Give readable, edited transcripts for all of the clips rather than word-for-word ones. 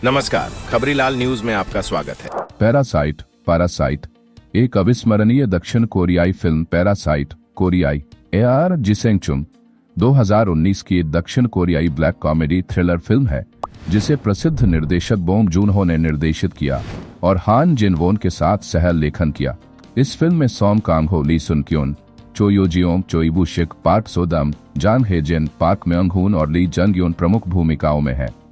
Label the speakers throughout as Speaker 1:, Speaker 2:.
Speaker 1: नमस्कार, खबरीलाल न्यूज में आपका स्वागत है।
Speaker 2: पैरासाइट एक अविस्मरणीय दक्षिण कोरियाई फिल्म पैरासाइट कोरियाई एआर जिसेंगचुम 2019 की दक्षिण कोरियाई ब्लैक कॉमेडी थ्रिलर फिल्म है जिसे प्रसिद्ध निर्देशक बोंग जून-हो ने निर्देशित किया और हान जिन-वोन के साथ सह लेखन किया। इस फिल्म में सॉम कांग-हो, ली सुन-क्योन, चो यो-जियोंग, चो इबू-शिक, पार्क सो-दम, जान हे-जिन, पार्क म्योंग-हुन और ली जंग-योन प्रमुख भूमिकाओं में है।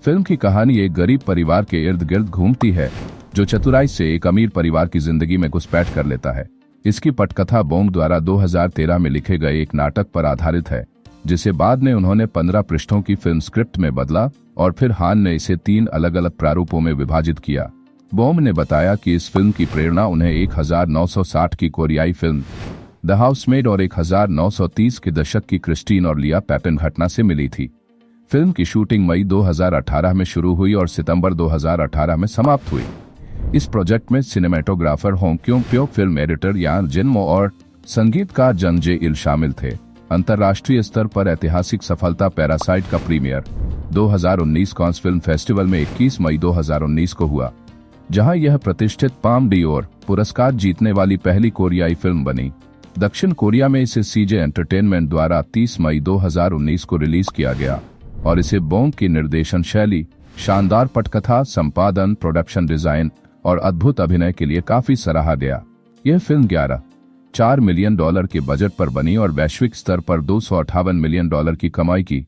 Speaker 2: फिल्म की कहानी एक गरीब परिवार के इर्द गिर्द घूमती है जो चतुराई से एक अमीर परिवार की जिंदगी में घुसपैठ कर लेता है। इसकी पटकथा बोंग द्वारा 2013 में लिखे गए एक नाटक पर आधारित है जिसे बाद में उन्होंने 15 पृष्ठों की फिल्म स्क्रिप्ट में बदला और फिर हान ने इसे 3 अलग अलग प्रारूपों में विभाजित किया। बोंग ने बताया कि इस फिल्म की प्रेरणा उन्हें 1960 की कोरियाई फिल्म द हाउसमेड और 1930 के दशक की क्रिस्टीन और लिया पैपिन घटना से मिली थी। फिल्म की शूटिंग मई 2018 में शुरू हुई और सितंबर 2018 में समाप्त हुई। इस प्रोजेक्ट में cinematographer Hong Kyung Pyo, film editor Yang Jinmo और संगीतकार जंग जे-इल शामिल थे। अंतर्राष्ट्रीय स्तर पर ऐतिहासिक सफलता पैरासाइट का प्रीमियर 2019 कांस फिल्म फेस्टिवल में 21 मई 2019 को हुआ, जहां यह प्रतिष्ठित पाम डियोर पुरस्कार जीतने वाली पहली कोरियाई फिल्म बनी। दक्षिण कोरिया में इसे सीजे एंटरटेनमेंट द्वारा 30 मई 2019 को रिलीज किया गया और इसे बोंग की निर्देशन शैली, शानदार पटकथा, संपादन, प्रोडक्शन डिजाइन और अद्भुत अभिनय के लिए काफी सराहा गया। यह फिल्म 11.4 मिलियन डॉलर के बजट पर बनी और वैश्विक स्तर पर 258 मिलियन डॉलर की कमाई की।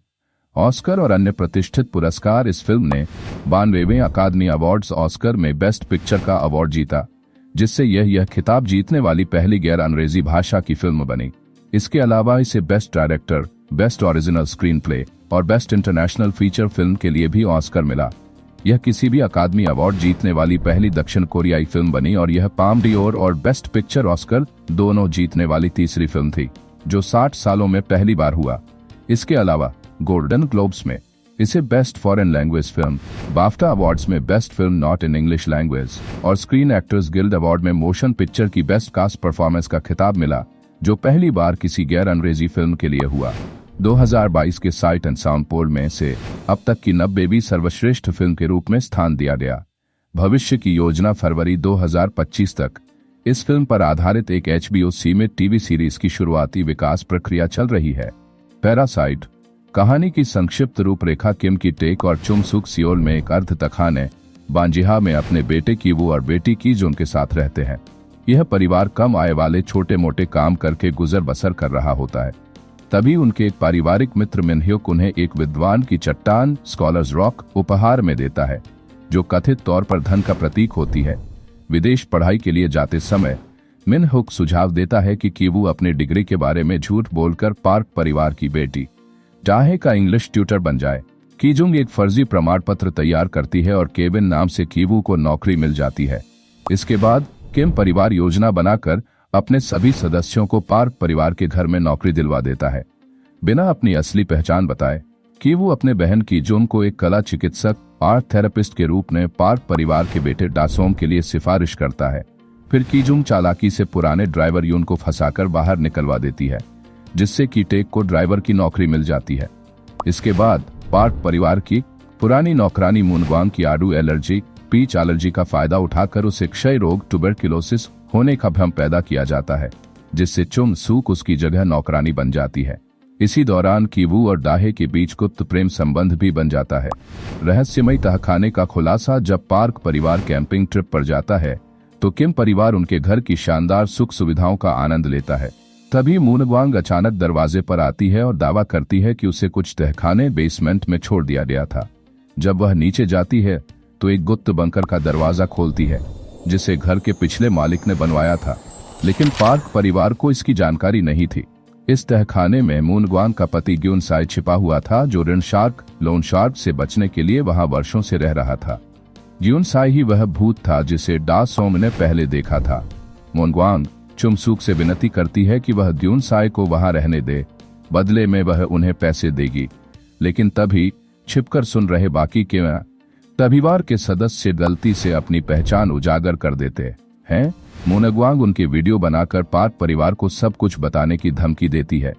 Speaker 2: ऑस्कर और अन्य प्रतिष्ठित पुरस्कार। इस फिल्म ने 92वें अकादमी अवार्ड्स ऑस्कर में बेस्ट पिक्चर का अवार्ड जीता, जिससे यह खिताब जीतने वाली पहली गैर अंग्रेजी भाषा की फिल्म बनी। इसके अलावा इसे best director, best original screen play और बेस्ट इंटरनेशनल फीचर फिल्म के लिए भी ऑस्कर मिला। यह किसी भी अकादमी अवार्ड जीतने वाली पहली दक्षिण कोरियाई फिल्म बनी और यह पाम डियोर और बेस्ट पिक्चर ऑस्कर दोनों जीतने वाली तीसरी फिल्म थी, जो 60 सालों में पहली बार हुआ। इसके अलावा गोल्डन ग्लोब्स में इसे best foreign language film, BAFTA awards में best film not in English language और स्क्रीन एक्टर्स गिल्ड अवार्ड में मोशन पिक्चर की बेस्ट कास्ट परफॉर्मेंस का खिताब मिला, जो पहली बार किसी गैर अंग्रेजी फिल्म के लिए हुआ। 2022 के साइट एंड साउंड पोल में इसे अब तक की 90वीं सर्वश्रेष्ठ फिल्म के रूप में स्थान दिया गया। भविष्य की योजना फरवरी 2025 तक इस फिल्म पर आधारित एक HBO सीमित टीवी सीरीज की शुरुआती विकास प्रक्रिया चल रही है। पैरासाइट कहानी की संक्षिप्त रूपरेखा किम की टेक और चुम सुक सियोल में एक अर्ध तखाने बांजिहा में अपने बेटे कीवू और बेटी कीजोन के साथ रहते हैं। यह परिवार कम आय वाले छोटे मोटे काम करके गुजर बसर कर रहा होता है। तभी उनके एक पारिवारिक मित्र मिनह्युक उन्हें एक विद्वान की चट्टान स्कॉलर्स रॉक उपहार में देता है, जो कथित तौर पर धन का प्रतीक होती है। विदेश पढ़ाई के लिए जाते समय मिनह्युक सुझाव देता है कि कीवू अपने डिग्री के बारे में झूठ बोलकर पार्क परिवार की बेटी जाहे का इंग्लिश ट्यूटर बन जाए। कीजुंग एक फर्जी प्रमाण पत्र तैयार करती है और केविन नाम से कीवू को नौकरी मिल जाती है। इसके बाद किम परिवार योजना बनाकर अपने सभी सदस्यों को पार्क परिवार के घर में नौकरी दिलवा देता है, बिना अपनी असली पहचान बताए। कीवू अपने बहन कीजोन को एक कला चिकित्सक, आर्ट थेरेपिस्ट के रूप में पार्क परिवार के बेटे डासोम के लिए सिफारिश करता है। फिर कीजुंग चालाकी से पुराने ड्राइवर यून को फंसाकर बाहर निकलवा देती है, जिससे की टेक को ड्राइवर की नौकरी मिल जाती है। इसके बाद पार्क परिवार की पुरानी नौकरानी मूनग्वांग की आड़ू एलर्जी, पीच एलर्जी का फायदा उठाकर उसे क्षय रोग, ट्यूबरक्लोसिस होने का भ्रम पैदा किया जाता है, जिससे चुम सूक उसकी जगह नौकरानी बन जाती है। इसी दौरान कीवू और दाहे के बीच गुप्त प्रेम संबंध भी बन जाता है। रहस्यमयी तहखाने का खुलासा जब पार्क परिवार कैंपिंग ट्रिप पर जाता है तो किम परिवार उनके घर की शानदार सुख सुविधाओं का आनंद लेता है। तभी मूनग्वांग अचानक दरवाजे पर आती है और दावा करती है कि उसे कुछ तहखाने बेसमेंट में छोड़ दिया गया था। जब वह नीचे जाती है तो एक गुप्त बंकर का दरवाजा खोलती है, जिसे घर के पिछले मालिक ने बनवाया था, लेकिन पार्क परिवार को इसकी जानकारी नहीं थी। इस तहखाने में मूनग्वांग का पति ग्यून साई छिपा हुआ था, जो ऋण शार्क, लोन शार्क से बचने के लिए वहां वर्षों से रह रहा था। ग्यून साई ही वह भूत था जिसे डा सोम ने पहले देखा था। मूनग्वांग चुमसूक से विनती करती है कि वह ग्यून साई को वहां रहने दे, बदले में वह उन्हें पैसे देगी। लेकिन तभी छिपकर सुन रहे बाकी के परिवार के सदस्य गलती से अपनी पहचान उजागर कर देते हैं। मूनग्वांग उनके वीडियो बनाकर पार्क परिवार को सब कुछ बताने की धमकी देती है।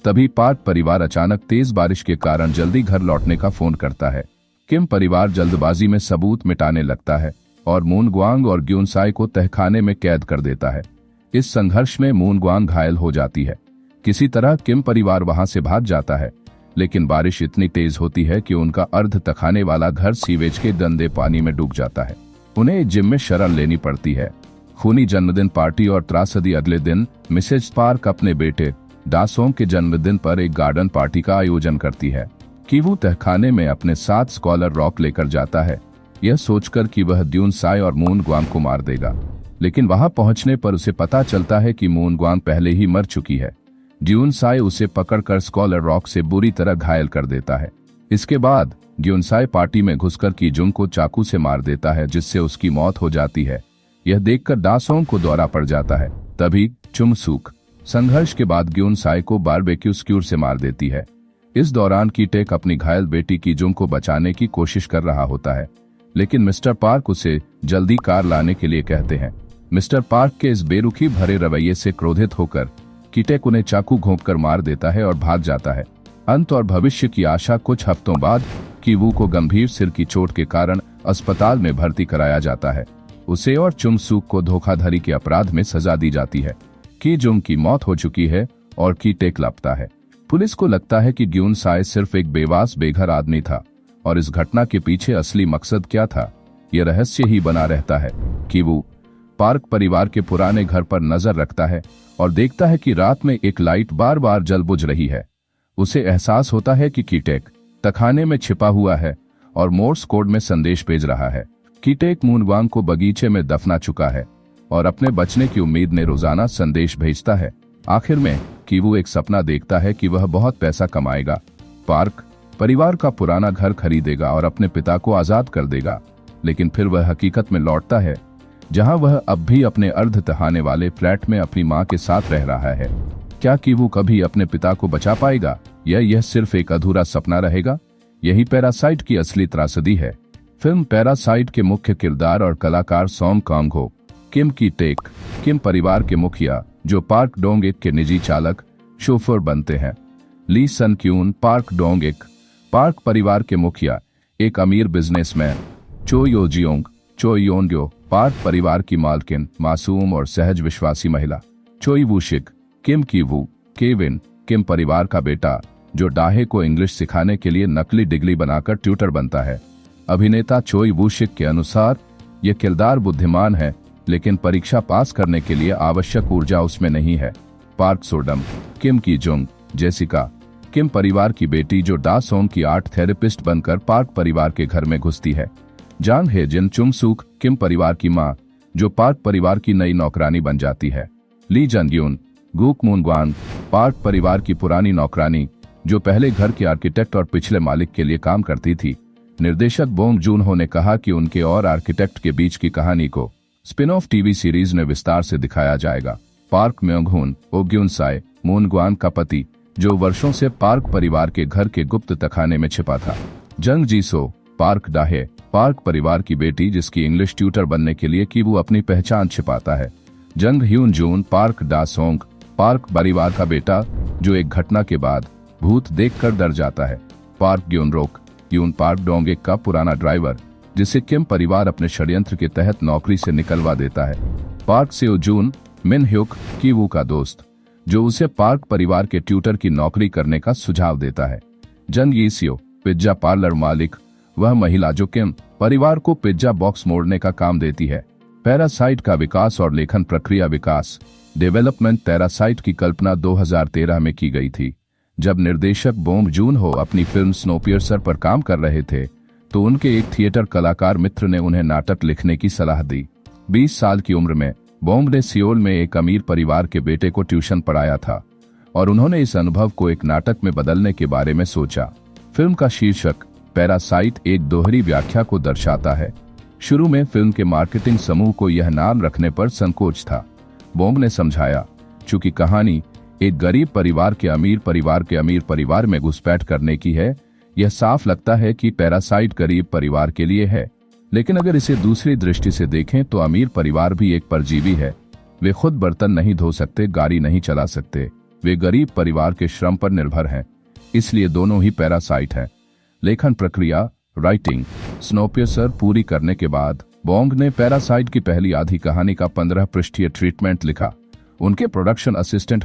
Speaker 2: तभी पार्क परिवार अचानक तेज बारिश के कारण जल्दी घर लौटने का फोन करता है। किम परिवार जल्दबाजी में सबूत मिटाने लगता है और मून ग्वांग और ग्यूनसाई को तहखाने में कैद कर देता है। इस संघर्ष में मून ग्वांग घायल हो जाती है। किसी तरह किम परिवार वहां से भाग जाता है, लेकिन बारिश इतनी तेज होती है कि उनका अर्ध तखाने वाला घर सीवेज के गंदे पानी में डूब जाता है। उन्हें एक जिम में शरण लेनी पड़ती है। खूनी जन्मदिन पार्टी और त्रासदी। अगले दिन मिसेज पार्क अपने बेटे डासोंग के जन्मदिन पर एक गार्डन पार्टी का आयोजन करती है। कीवू तहखाने में अपने साथ स्कॉलर रॉक लेकर जाता है, यह सोचकर कि वह ग्यूनसाई और मून ग्वांग को मार देगा, लेकिन वहां पहुंचने पर उसे पता चलता है कि मून ग्वांग पहले ही मर चुकी है। ग्यूनसाई उसे पकड़कर स्कॉलर रॉक से बुरी तरह घायल कर देता है। इसके बाद ग्यूनसाई पार्टी में घुसकर कीजुंग को चाकू से मार देता है, जिससे उसकी मौत हो जाती है। यह देखकर डासोंग को दौरा पड़ जाता है। तभी चुमसूक संघर्ष के बाद ग्यूनसाई को बारबेक्यू स्क्यूर से मार देती है। इस दौरान कीटेक अपनी घायल बेटी कीजुंग को बचाने की कोशिश कर रहा होता है, लेकिन मिस्टर पार्क उसे जल्दी कार लाने के लिए कहते हैं। मिस्टर पार्क के इस बेरुखी भरे रवैये से क्रोधित होकर कीटेक उन्हें चाकू घोंपकर मार देता है और भाग जाता है। अंत और भविष्य की आशा। कुछ हफ्तों बाद कीवू को गंभीर सिर की चोट के कारण अस्पताल में भर्ती कराया जाता है। उसे और चुमसूक को धोखाधड़ी के अपराध में सजा दी जाती है। कीजुंग की मौत हो चुकी है और कीटेक लापता है। पुलिस को लगता है कि ग्यूनसाई सिर्फ एक बेवास बेघर आदमी था और इस घटना के पीछे असली मकसद क्या था, यह रहस्य ही बना रहता है। कीवू पार्क परिवार के पुराने घर पर नजर रखता है और देखता है कि रात में एक लाइट बार बार जल बुझ रही है। उसे एहसास होता है कि कीटेक तखाने में छिपा हुआ है और मोर्स कोड में संदेश भेज रहा है। कीटेक मून ग्वांग को बगीचे में दफना चुका है और अपने बचने की उम्मीद में रोजाना संदेश भेजता है। आखिर में कीवू एक सपना देखता है कि वह बहुत पैसा कमाएगा, पार्क परिवार का पुराना घर खरीदेगा और अपने पिता को आजाद कर देगा। लेकिन फिर वह हकीकत में लौटता है, जहां वह अब भी अपने अर्ध तहाने वाले फ्लैट में अपनी मां के साथ रह रहा है। क्या कीवू कभी अपने पिता को बचा पाएगा या यह सिर्फ एक अधूरा सपना रहेगा? यही पैरासाइट की असली त्रासदी है। फिल्म पैरासाइट के मुख्य किरदार और कलाकार सॉन्ग कांग हो, किम कीटेक किम परिवार के मुखिया जो पार्क डोंग एक के निजी चालक शोफर बनते हैं। ली सन क्यून पार्क डोंग एक पार्क परिवार के मुखिया एक अमीर बिजनेसमैन। चो योजियोंग चो योनग्यो पार्क परिवार की मालकिन मासूम और सहज विश्वासी महिला। चोई वूशिक किम कीवू केविन किम परिवार का बेटा जो डाहे को इंग्लिश सिखाने के लिए नकली डिग्री बनाकर ट्यूटर बनता है। अभिनेता चोई वूशिक के अनुसार यह किरदार बुद्धिमान है, लेकिन परीक्षा पास करने के लिए आवश्यक ऊर्जा उसमें नहीं है। पार्क सोडम किम कीजुंग जेसिका किम परिवार की बेटी जो डासोंग की आर्ट थेरेपिस्ट बनकर पार्क परिवार के घर में घुसती है। जांग हेजिन चुमसूक किम परिवार की मां जो पार्क परिवार की नई नौकरानी बन जाती है। ली जंग्यून गूक मून ग्वांग पार्क परिवार की पुरानी नौकरानी जो पहले घर के आर्किटेक्ट और पिछले मालिक के लिए काम करती थी। निर्देशक बोंग जून हो ने कहा कि उनके और आर्किटेक्ट के बीच की कहानी को स्पिन ऑफ टीवी सीरीज में विस्तार से दिखाया जाएगा। पार्क म्योंगहुन ओ ग्यूनसाई मून ग्वांग का पति जो वर्षों से पार्क परिवार के घर के गुप्त तखाने में छिपा था। जंग जीसो पार्क डाहे पार्क परिवार की बेटी जिसकी इंग्लिश ट्यूटर बनने के लिए कीवू अपनी पहचान छिपाता है। जंग ह्यून जून पार्क डासोंग पार्क परिवार का बेटा जो एक घटना के बाद भूत देखकर डर जाता है। पार्क ग्यूनरोक यून पार्क डोंगेक का पुराना ड्राइवर जिसे किम परिवार अपने षड्यंत्र के तहत नौकरी से निकलवा देता है। पार्क सेओ जून मिन ह्युक कीवू का दोस्त जो उसे पार्क परिवार के ट्यूटर की नौकरी करने का सुझाव देता है। जंग यीसियो पिज्जा पार्लर मालिक वह महिला जो किम परिवार को पिज्जा बॉक्स मोड़ने का काम देती है। पैरासाइट का विकास और लेखन प्रक्रिया विकास डेवलपमेंट पैरासाइट की कल्पना 2013 में की गई थी। जब निर्देशक बोंग जून हो अपनी फिल्म स्नोपियर्सर पर काम कर रहे थे तो उनके एक थिएटर कलाकार मित्र ने उन्हें नाटक लिखने की सलाह दी। 20 साल की उम्र में बोंग ने सियोल में एक अमीर परिवार के बेटे को ट्यूशन पढ़ाया था और उन्होंने इस अनुभव को एक नाटक में बदलने के बारे में सोचा। फिल्म का शीर्षक पैरासाइट एक दोहरी व्याख्या को दर्शाता है। शुरू में फिल्म के मार्केटिंग समूह को यह नाम रखने पर संकोच था। बोंग ने समझाया, चूंकि कहानी एक गरीब परिवार के अमीर परिवार में घुसपैठ करने की है, यह साफ लगता है कि पैरासाइट गरीब परिवार के लिए है। लेकिन अगर इसे दूसरी दृष्टि से देखें तो अमीर परिवार भी एक परजीवी है। वे खुद बर्तन नहीं धो सकते, गाड़ी नहीं चला सकते, वे गरीब परिवार के श्रम पर निर्भर हैं, इसलिए दोनों ही पैरासाइट हैं। लेखन प्रक्रिया राइटिंग स्नोपियर्सर पूरी करने के बाद बोंग ने पैरासाइट की पहली आधी कहानी का 15 पृष्ठीय ट्रीटमेंट लिखा। उनके प्रोडक्शन असिस्टेंट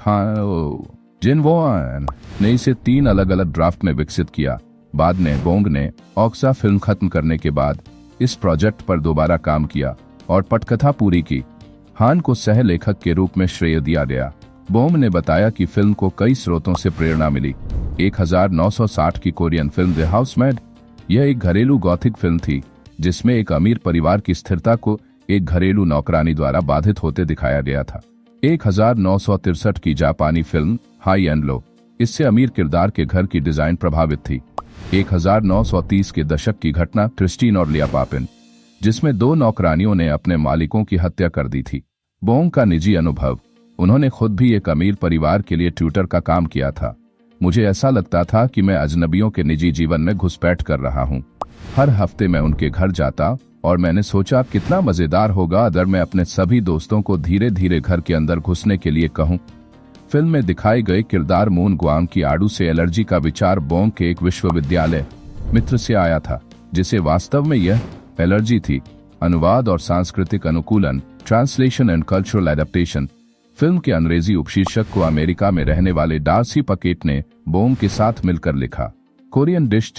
Speaker 2: जिन वोन ने इसे 3 अलग अलग ड्राफ्ट में विकसित किया। बाद में बोंग ने ऑक्सा फिल्म खत्म करने के बाद इस प्रोजेक्ट पर दोबारा काम किया और पटकथा पूरी की। हान को सह लेखक के रूप में श्रेय दिया गया। बोंग ने बताया कि फिल्म को कई स्रोतों से प्रेरणा मिली। 1960 की कोरियन फिल्म द हाउसमेड, यह एक घरेलू गॉथिक फिल्म थी जिसमें एक अमीर परिवार की स्थिरता को एक घरेलू नौकरानी द्वारा बाधित होते दिखाया गया था। 1963 की जापानी फिल्म हाई एंड लो, इससे अमीर किरदार के घर की डिजाइन प्रभावित थी। 1930 के दशक की घटना क्रिस्टीन और लिया पापिन, जिसमें 2 नौकरानियों ने अपने मालिकों की हत्या कर दी थी। बोंग का निजी अनुभव, उन्होंने खुद भी एक अमीर परिवार के लिए ट्यूटर का काम किया था। मुझे ऐसा लगता था कि मैं अजनबियों के निजी जीवन में घुसपैठ कर रहा हूँ। हर हफ्ते मैं उनके घर जाता और मैंने सोचा कितना मजेदार होगा अगर मैं अपने सभी दोस्तों को धीरे धीरे घर के अंदर घुसने के लिए कहूँ। फिल्म में दिखाए गए किरदार मून ग्वांग की आड़ू से एलर्जी का विचार बोंग के एक विश्वविद्यालय मित्र से आया था, जिसे वास्तव में यह एलर्जी थी। अनुवाद और सांस्कृतिक अनुकूलन, translation and cultural adaptation. Film के अंग्रेजी उपशीर्षक को अमेरिका में रहने वाले डार्सी पकेट ने बोंग के साथ मिलकर लिखा। कोरियन डिश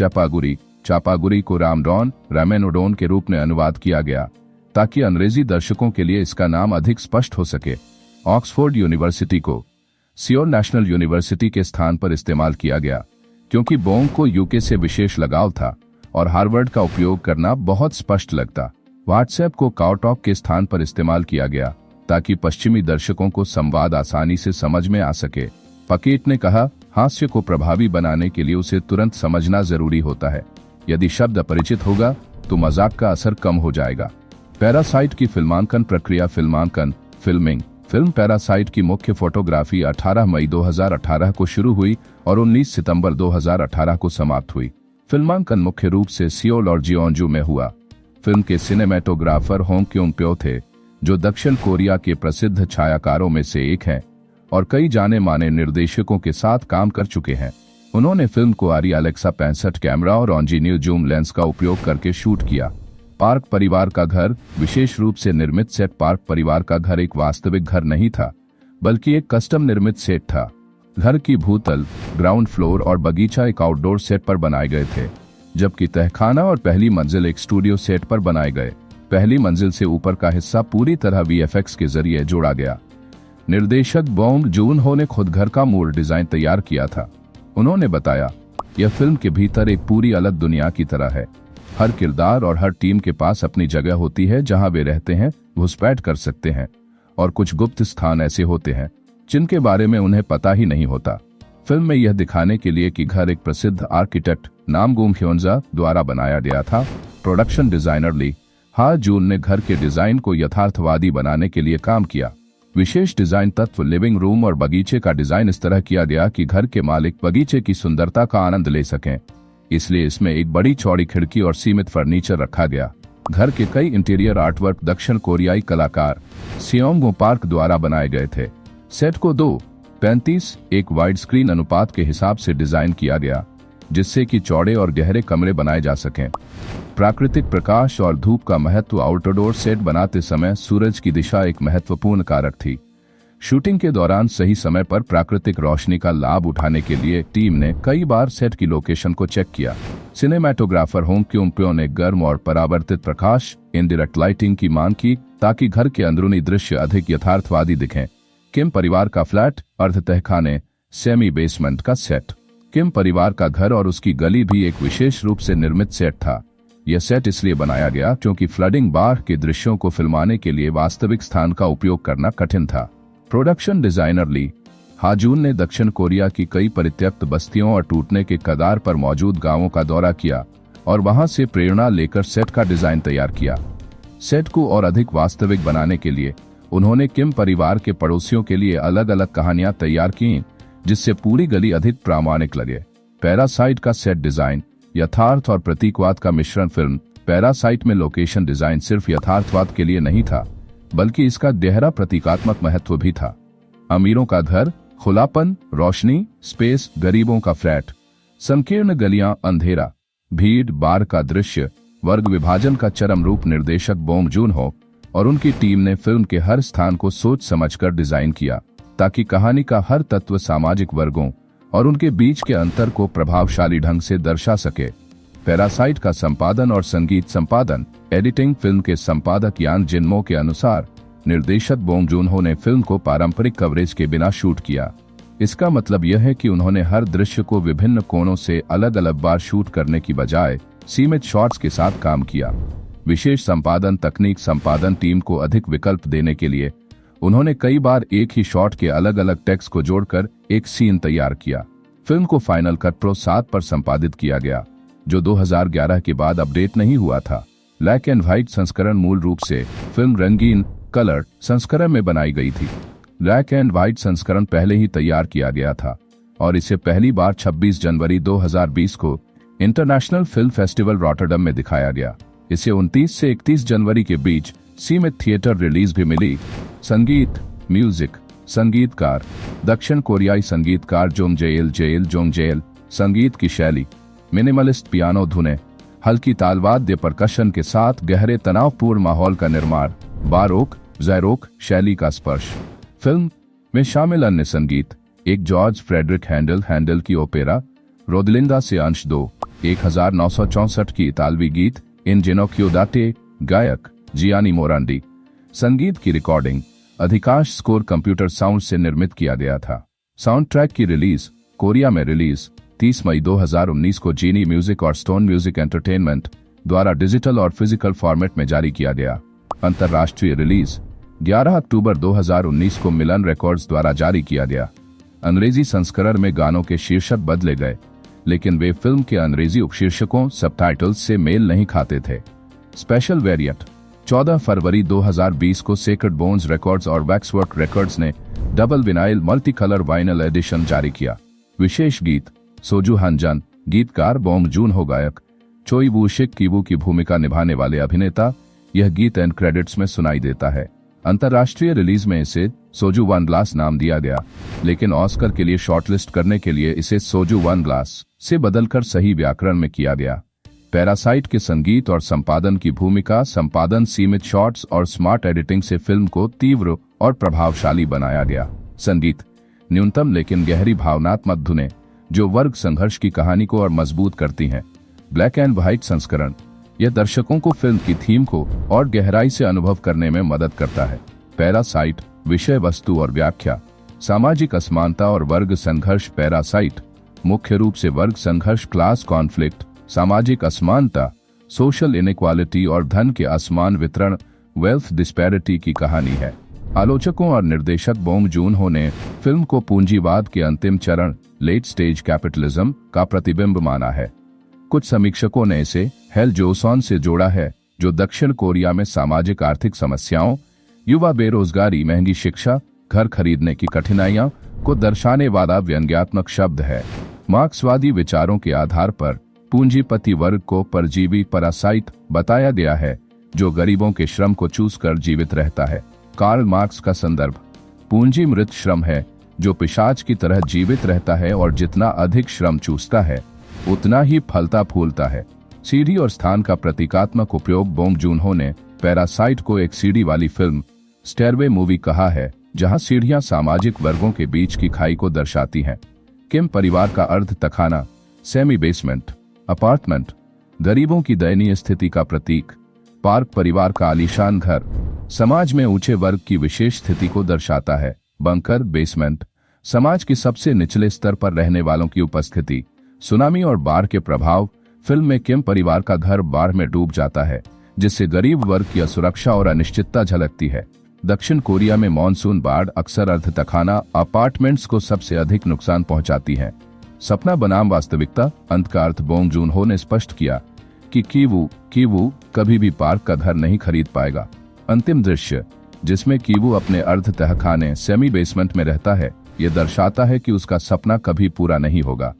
Speaker 2: चापागुरी को रामेन उडोन के रूप में अनुवाद किया गया ताकि अंग्रेजी दर्शकों के लिए इसका नाम अधिक स्पष्ट हो सके। ऑक्सफोर्ड यूनिवर्सिटी को सियोल नेशनल यूनिवर्सिटी के स्थान पर इस्तेमाल किया गया क्योंकि बोंग को यूके से विशेष लगाव था और हार्वर्ड का उपयोग करना बहुत स्पष्ट लगता। व्हाट्सएप को काउटॉक के स्थान पर इस्तेमाल किया गया ताकि पश्चिमी दर्शकों को संवाद आसानी से समझ में आ सके। पकेट ने कहा, हास्य को प्रभावी बनाने के लिए उसे तुरंत समझना जरूरी होता है। यदि शब्द अपरिचित होगा तो मजाक का असर कम हो जाएगा। पैरासाइट की फिल्मांकन प्रक्रिया। फिल्मिंग। फिल्म पैरासाइट की मुख्य फोटोग्राफी 18 मई 2018 को शुरू हुई और 19 सितंबर 2018 को समाप्त हुई। फिल्मांकन मुख्य रूप से सियोल और जियोंजू में हुआ। फिल्म के सिनेमेटोग्राफर होंग क्योंग प्यो थे, जो दक्षिण कोरिया के प्रसिद्ध छायाकारों में से एक हैं और कई जाने माने निर्देशकों के साथ काम कर चुके हैं। उन्होंने फिल्म को आरी अलेक्सा 65 कैमरा और ऑन्जीनियर जूम लेंस का उपयोग करके शूट किया। पार्क परिवार का घर, विशेष रूप से निर्मित सेट। पार्क परिवार का घर एक वास्तविक घर नहीं था, बल्कि एक कस्टम निर्मित सेट था। घर की भूतल, ग्राउंड फ्लोर और बगीचा एक आउटडोर सेट पर बनाए गए थे, जबकि तहखाना और पहली मंजिल एक स्टूडियो सेट पर बनाए गए। पहली मंजिल से ऊपर का हिस्सा पूरी तरह वीएफएक्स के जरिए जोड़ा गया। निर्देशक बोंग जून-हो ने खुद घर का मूल डिजाइन तैयार किया था। उन्होंने बताया, यह फिल्म के भीतर एक पूरी अलग दुनिया की तरह है। हर किरदार और हर टीम के पास अपनी जगह होती है जहां वे रहते हैं, घुसपैठ कर सकते हैं, और कुछ गुप्त स्थान ऐसे होते हैं जिनके बारे में उन्हें पता ही नहीं होता। फिल्म में यह दिखाने के लिए कि घर एक प्रसिद्ध आर्किटेक्ट नामगुम ह्योंजा द्वारा बनाया गया था। प्रोडक्शन डिजाइनर ली हा जून ने घर के डिजाइन को यथार्थवादी बनाने के लिए काम किया। विशेष डिजाइन तत्व, लिविंग रूम और बगीचे का डिजाइन इस तरह किया गया कि घर के मालिक बगीचे की सुंदरता का आनंद ले सकें। इसलिए इसमें एक बड़ी चौड़ी खिड़की और सीमित फर्नीचर रखा गया। घर के कई इंटीरियर आर्टवर्क दक्षिण कोरियाई कलाकार सियोंगो पार्क द्वारा बनाए गए थे। सेट को 2:35 वाइड स्क्रीन अनुपात के हिसाब से डिजाइन किया गया, जिससे कि चौड़े और गहरे कमरे बनाए जा सकें। प्राकृतिक प्रकाश और धूप का महत्व। आउटडोर सेट बनाते समय सूरज की दिशा एक महत्वपूर्ण कारक थी। शूटिंग के दौरान सही समय पर प्राकृतिक रोशनी का लाभ उठाने के लिए टीम ने कई बार सेट की लोकेशन को चेक किया। सिनेमैटोग्राफर होंग क्योंग प्यो ने गर्म और परावर्तित प्रकाश, इनडायरेक्ट लाइटिंग की मांग की ताकि घर के अंदरूनी दृश्य अधिक यथार्थवादी दिखें। किम परिवार का फ्लैट, अर्ध तहखाने, सेमी बेसमेंट का सेट। किम परिवार का घर और उसकी गली भी एक विशेष रूप से निर्मित सेट था। यह सेट इसलिए बनाया गया क्योंकि फ्लडिंग बाढ़ के दृश्यों को फिल्माने के लिए वास्तविक स्थान का उपयोग करना कठिन था। प्रोडक्शन डिजाइनर ली हाजून ने दक्षिण कोरिया की कई परित्यक्त बस्तियों और टूटने के कगार पर मौजूद गांवों का दौरा किया और वहां से प्रेरणा लेकर सेट का डिजाइन तैयार किया। सेट को और अधिक वास्तविक बनाने के लिए उन्होंने किम परिवार के पड़ोसियों के लिए अलग अलग कहानियां तैयार की, जिससे पूरी गली अधिक प्रामाणिक लगे। पैरासाइट का सेट डिजाइन, यथार्थ और प्रतीकवाद का मिश्रण। फिल्म पैरासाइट में लोकेशन डिजाइन सिर्फ यथार्थवाद के लिए नहीं था, बल्कि इसका गहरा प्रतीकात्मक महत्व भी था। अमीरों का घर, खुलापन, रोशनी, स्पेस, गरीबों का फ्लैट, संकीर्ण गलियां, अंधेरा। भीड़ बार का दृश्य, वर्ग विभाजन का चरम रूप निर्देशक बोंग जून हो और उनकी टीम ने फिल्म के हर स्थान को सोच समझकर डिजाइन किया ताकि कहानी का हर तत्व सामाजिक वर्गों और उनके बीच के अंतर को प्रभावशाली ढंग से दर्शा सके। पैरासाइट का संपादन और संगीत संपादन, एडिटिंग। फिल्म के संपादक यान जिनमो के अनुसार निर्देशक बोंग जून-हो ने फिल्म को पारंपरिक कवरेज के बिना शूट किया। इसका मतलब यह है कि उन्होंने हर दृश्य को विभिन्न कोणों से अलग अलग बार शूट करने की बजाय सीमित शॉट्स के साथ काम किया। विशेष संपादन तकनीक। संपादन टीम को अधिक विकल्प देने के लिए उन्होंने कई बार एक ही शॉट के अलग अलग टेक्स्ट को जोड़कर एक सीन तैयार किया। फिल्म को फाइनल कट प्रो 7 पर संपादित किया गया, जो 2011 के बाद अपडेट नहीं हुआ था। ब्लैक एंड व्हाइट संस्करण मूल रूप से फिल्म रंगीन कलर संस्करण में बनाई गई थी। ब्लैक एंड व्हाइट संस्करण पहले ही तैयार किया गया था और इसे पहली बार 26 जनवरी 2020 को इंटरनेशनल फिल्म फेस्टिवल रॉटरडम में दिखाया गया। इसे 29 से 31 जनवरी के बीच सीमित थिएटर रिलीज भी मिली। संगीत, म्यूजिक। संगीतकार, दक्षिण कोरियाई संगीतकार जोंगजेल। संगीत की शैली, मिनिमलिस्ट पियानो धुनें, हल्की तालवाद्य परकशन के साथ गहरे तनावपूर्ण माहौल का निर्माण, बारोक ज़ैरोक शैली का स्पर्श। फिल्म में शामिल अन्य संगीत, एक जॉर्ज फ्रेडरिक हैंडल की ओपेरा रोदलिंदा से अंश 2, 1964 की इतालवी गीत इन जिनोक्यो दाटे, गायक जियानी मोरांडी। संगीत की रिकॉर्डिंग, अधिकांश स्कोर कंप्यूटर साउंड से निर्मित किया गया था। साउंड ट्रैक की रिलीज, कोरिया में रिलीज 30 मई 2019 को जीनी म्यूजिक और स्टोन म्यूजिक एंटरटेनमेंट द्वारा डिजिटल और फिजिकल फॉर्मेट में जारी किया गया। अंतर्राष्ट्रीय रिलीज 11 अक्टूबर 2019 को मिलन रिकॉर्ड्स द्वारा जारी किया गया। अंग्रेजी संस्करण में गानों के शीर्षक बदले गए, लेकिन वे फिल्म के अंग्रेजी उपशीर्षकों सबटाइटल्स से मेल नहीं खाते थे। स्पेशल वेरिएंट 14 फरवरी 2020 को सेक्रेड बोन्स रिकॉर्ड्स और वैक्सवर्क रिकॉर्ड्स ने double vinyl multi colour vinyl edition जारी किया। विशेष गीत, सोजू हनजन। गीतकार बोंग जून-हो। गायक चोई वू-शिक कीवू की भूमिका निभाने वाले अभिनेता। यह गीत एंड क्रेडिट्स में सुनाई देता है। अंतर्राष्ट्रीय रिलीज में इसे सोजू वन ग्लास नाम दिया गया, लेकिन ऑस्कर के लिए शॉर्टलिस्ट करने के लिए इसे सोजू वन ग्लास से बदलकर सही व्याकरण में किया गया। पैरासाइट के संगीत और संपादन की भूमिका। संपादन, सीमित शॉट्स और स्मार्ट एडिटिंग से फिल्म को तीव्र और प्रभावशाली बनाया गया। संगीत, न्यूनतम लेकिन गहरी भावनात्मक धुनें जो वर्ग संघर्ष की कहानी को और मजबूत करती हैं। ब्लैक एंड व्हाइट संस्करण, यह दर्शकों को फिल्म की थीम को और गहराई से अनुभव करने में मदद करता है। पैरासाइट, विषय वस्तु और व्याख्या। सामाजिक असमानता और वर्ग संघर्ष। पैरासाइट मुख्य रूप से वर्ग संघर्ष, क्लास कॉन्फ्लिक्ट, सामाजिक असमानता, सोशल इनइक्वालिटी और धन के असमान वितरण, वेल्थ डिस्पैरिटी की कहानी है। आलोचकों और निर्देशक बोंग जून-हो ने फिल्म को पूंजीवाद के अंतिम चरण, लेट स्टेज कैपिटलिज्म का प्रतिबिंब माना है। कुछ समीक्षकों ने इसे हेल जोसॉन से जोड़ा है, जो दक्षिण कोरिया में सामाजिक आर्थिक समस्याओं, युवा बेरोजगारी, महंगी शिक्षा, घर खरीदने की कठिनाइयां को दर्शाने वाला व्यंग्यात्मक शब्द है। मार्क्सवादी विचारों के आधार पर पूंजीपति वर्ग को परजीवी पैरासाइट बताया गया है, जो गरीबों के श्रम को चूस कर जीवित रहता है। कार्ल मार्क्स का संदर्भ, पूंजी मृत श्रम है जो पिशाच की तरह जीवित रहता है और जितना अधिक श्रम चूसता है उतना ही फलता फूलता है। सीढ़ी और स्थान का प्रतीकात्मक उपयोग। बोंग जून-हो ने पैरासाइट को एक सीढ़ी वाली फिल्म, स्टेयरवे मूवी कहा है, जहां सीढ़ियां सामाजिक वर्गों के बीच की खाई को दर्शाती हैं। किम परिवार का अर्ध तखाना, सेमी बेसमेंट अपार्टमेंट, गरीबों की दयनीय स्थिति का प्रतीक। पार्क परिवार का आलीशान घर, समाज में ऊंचे वर्ग की विशेष स्थिति को दर्शाता है। बंकर, बेसमेंट, समाज के सबसे निचले स्तर पर रहने वालों की उपस्थिति। सुनामी और बाढ़ के प्रभाव। फिल्म में किम परिवार का घर बाढ़ में डूब जाता है, जिससे गरीब वर्ग की असुरक्षा और अनिश्चितता झलकती है। दक्षिण कोरिया में मॉनसून बाढ़ अक्सर अर्ध तखाना अपार्टमेंट्स को सबसे अधिक नुकसान पहुंचाती है। सपना बनाम वास्तविकता। अंत का अर्थ। बोंग जून-हो ने स्पष्ट किया कि कीवू कभी भी पार्क का घर नहीं खरीद पाएगा। अंतिम दृश्य, जिसमें कीवू अपने अर्ध तहखाने सेमी बेसमेंट में रहता है, यह दर्शाता है कि उसका सपना कभी पूरा नहीं होगा।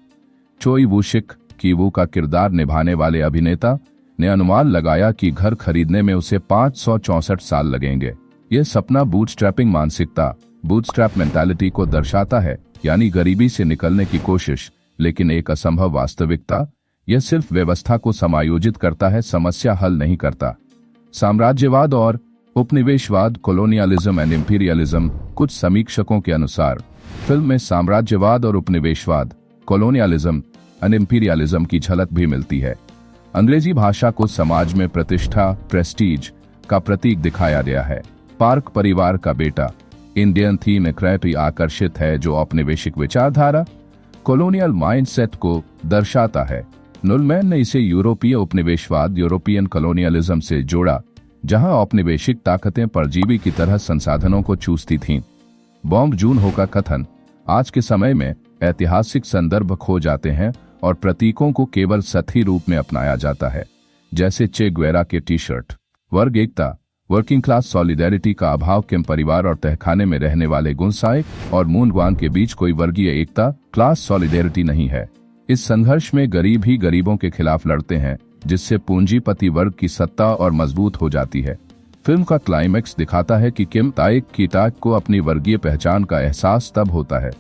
Speaker 2: चोई वू-शिक, कीवू का किरदार निभाने वाले अभिनेता, ने अनुमान लगाया कि घर खरीदने में उसे 564 साल लगेंगे। यह सपना बूटस्ट्रैपिंग मानसिकता, बूटस्ट्रैप मेंटालिटी को दर्शाता है, यानी गरीबी से निकलने की कोशिश, लेकिन एक असंभव वास्तविकता। यह सिर्फ व्यवस्था को समायोजित करता है, समस्या हल नहीं करता। साम्राज्यवाद और उपनिवेशवाद, कोलोनियलिज्म एंड इंपीरियलिज्म। कुछ समीक्षकों के अनुसार फिल्म में साम्राज्यवाद और उपनिवेशवाद, कोलोनियलिज्म एंड इंपीरियलिज्म की झलक भी मिलती है। अंग्रेजी भाषा को समाज में प्रतिष्ठा, प्रेस्टीज का प्रतीक दिखाया गया है। पार्क परिवार का बेटा इंडियन थीम क्रेटी आकर्षित है, जो औपनिवेशिक विचारधारा, कॉलोनियल माइंडसेट को दर्शाता है। नुलमैन ने इसे यूरोपीय उपनिवेशवाद, यूरोपियन कॉलोनियलिज्म से जोड़ा, जहां औपनिवेशिक ताकतें परजीवी की तरह संसाधनों को चूसती थीं। बॉन्ग जून-हो का कथन, आज के समय में ऐतिहासिक संदर्भ खो जाते हैं और प्रतीकों को केवल सतही रूप में अपनाया जाता है, जैसे चे ग्वेरा के टी शर्ट। वर्ग एकता, वर्किंग क्लास सॉलिडेरिटी का अभाव। किम परिवार और तहखाने में रहने वाले गुनसाई और मूनग्वान के बीच कोई वर्गीय एकता, क्लास सॉलिडेरिटी नहीं है। इस संघर्ष में गरीब ही गरीबों के खिलाफ लड़ते हैं, जिससे पूंजीपति वर्ग की सत्ता और मजबूत हो जाती है। फिल्म का क्लाइमैक्स दिखाता है कि किम ताइक कीताक को अपनी वर्गीय पहचान का एहसास तब होता है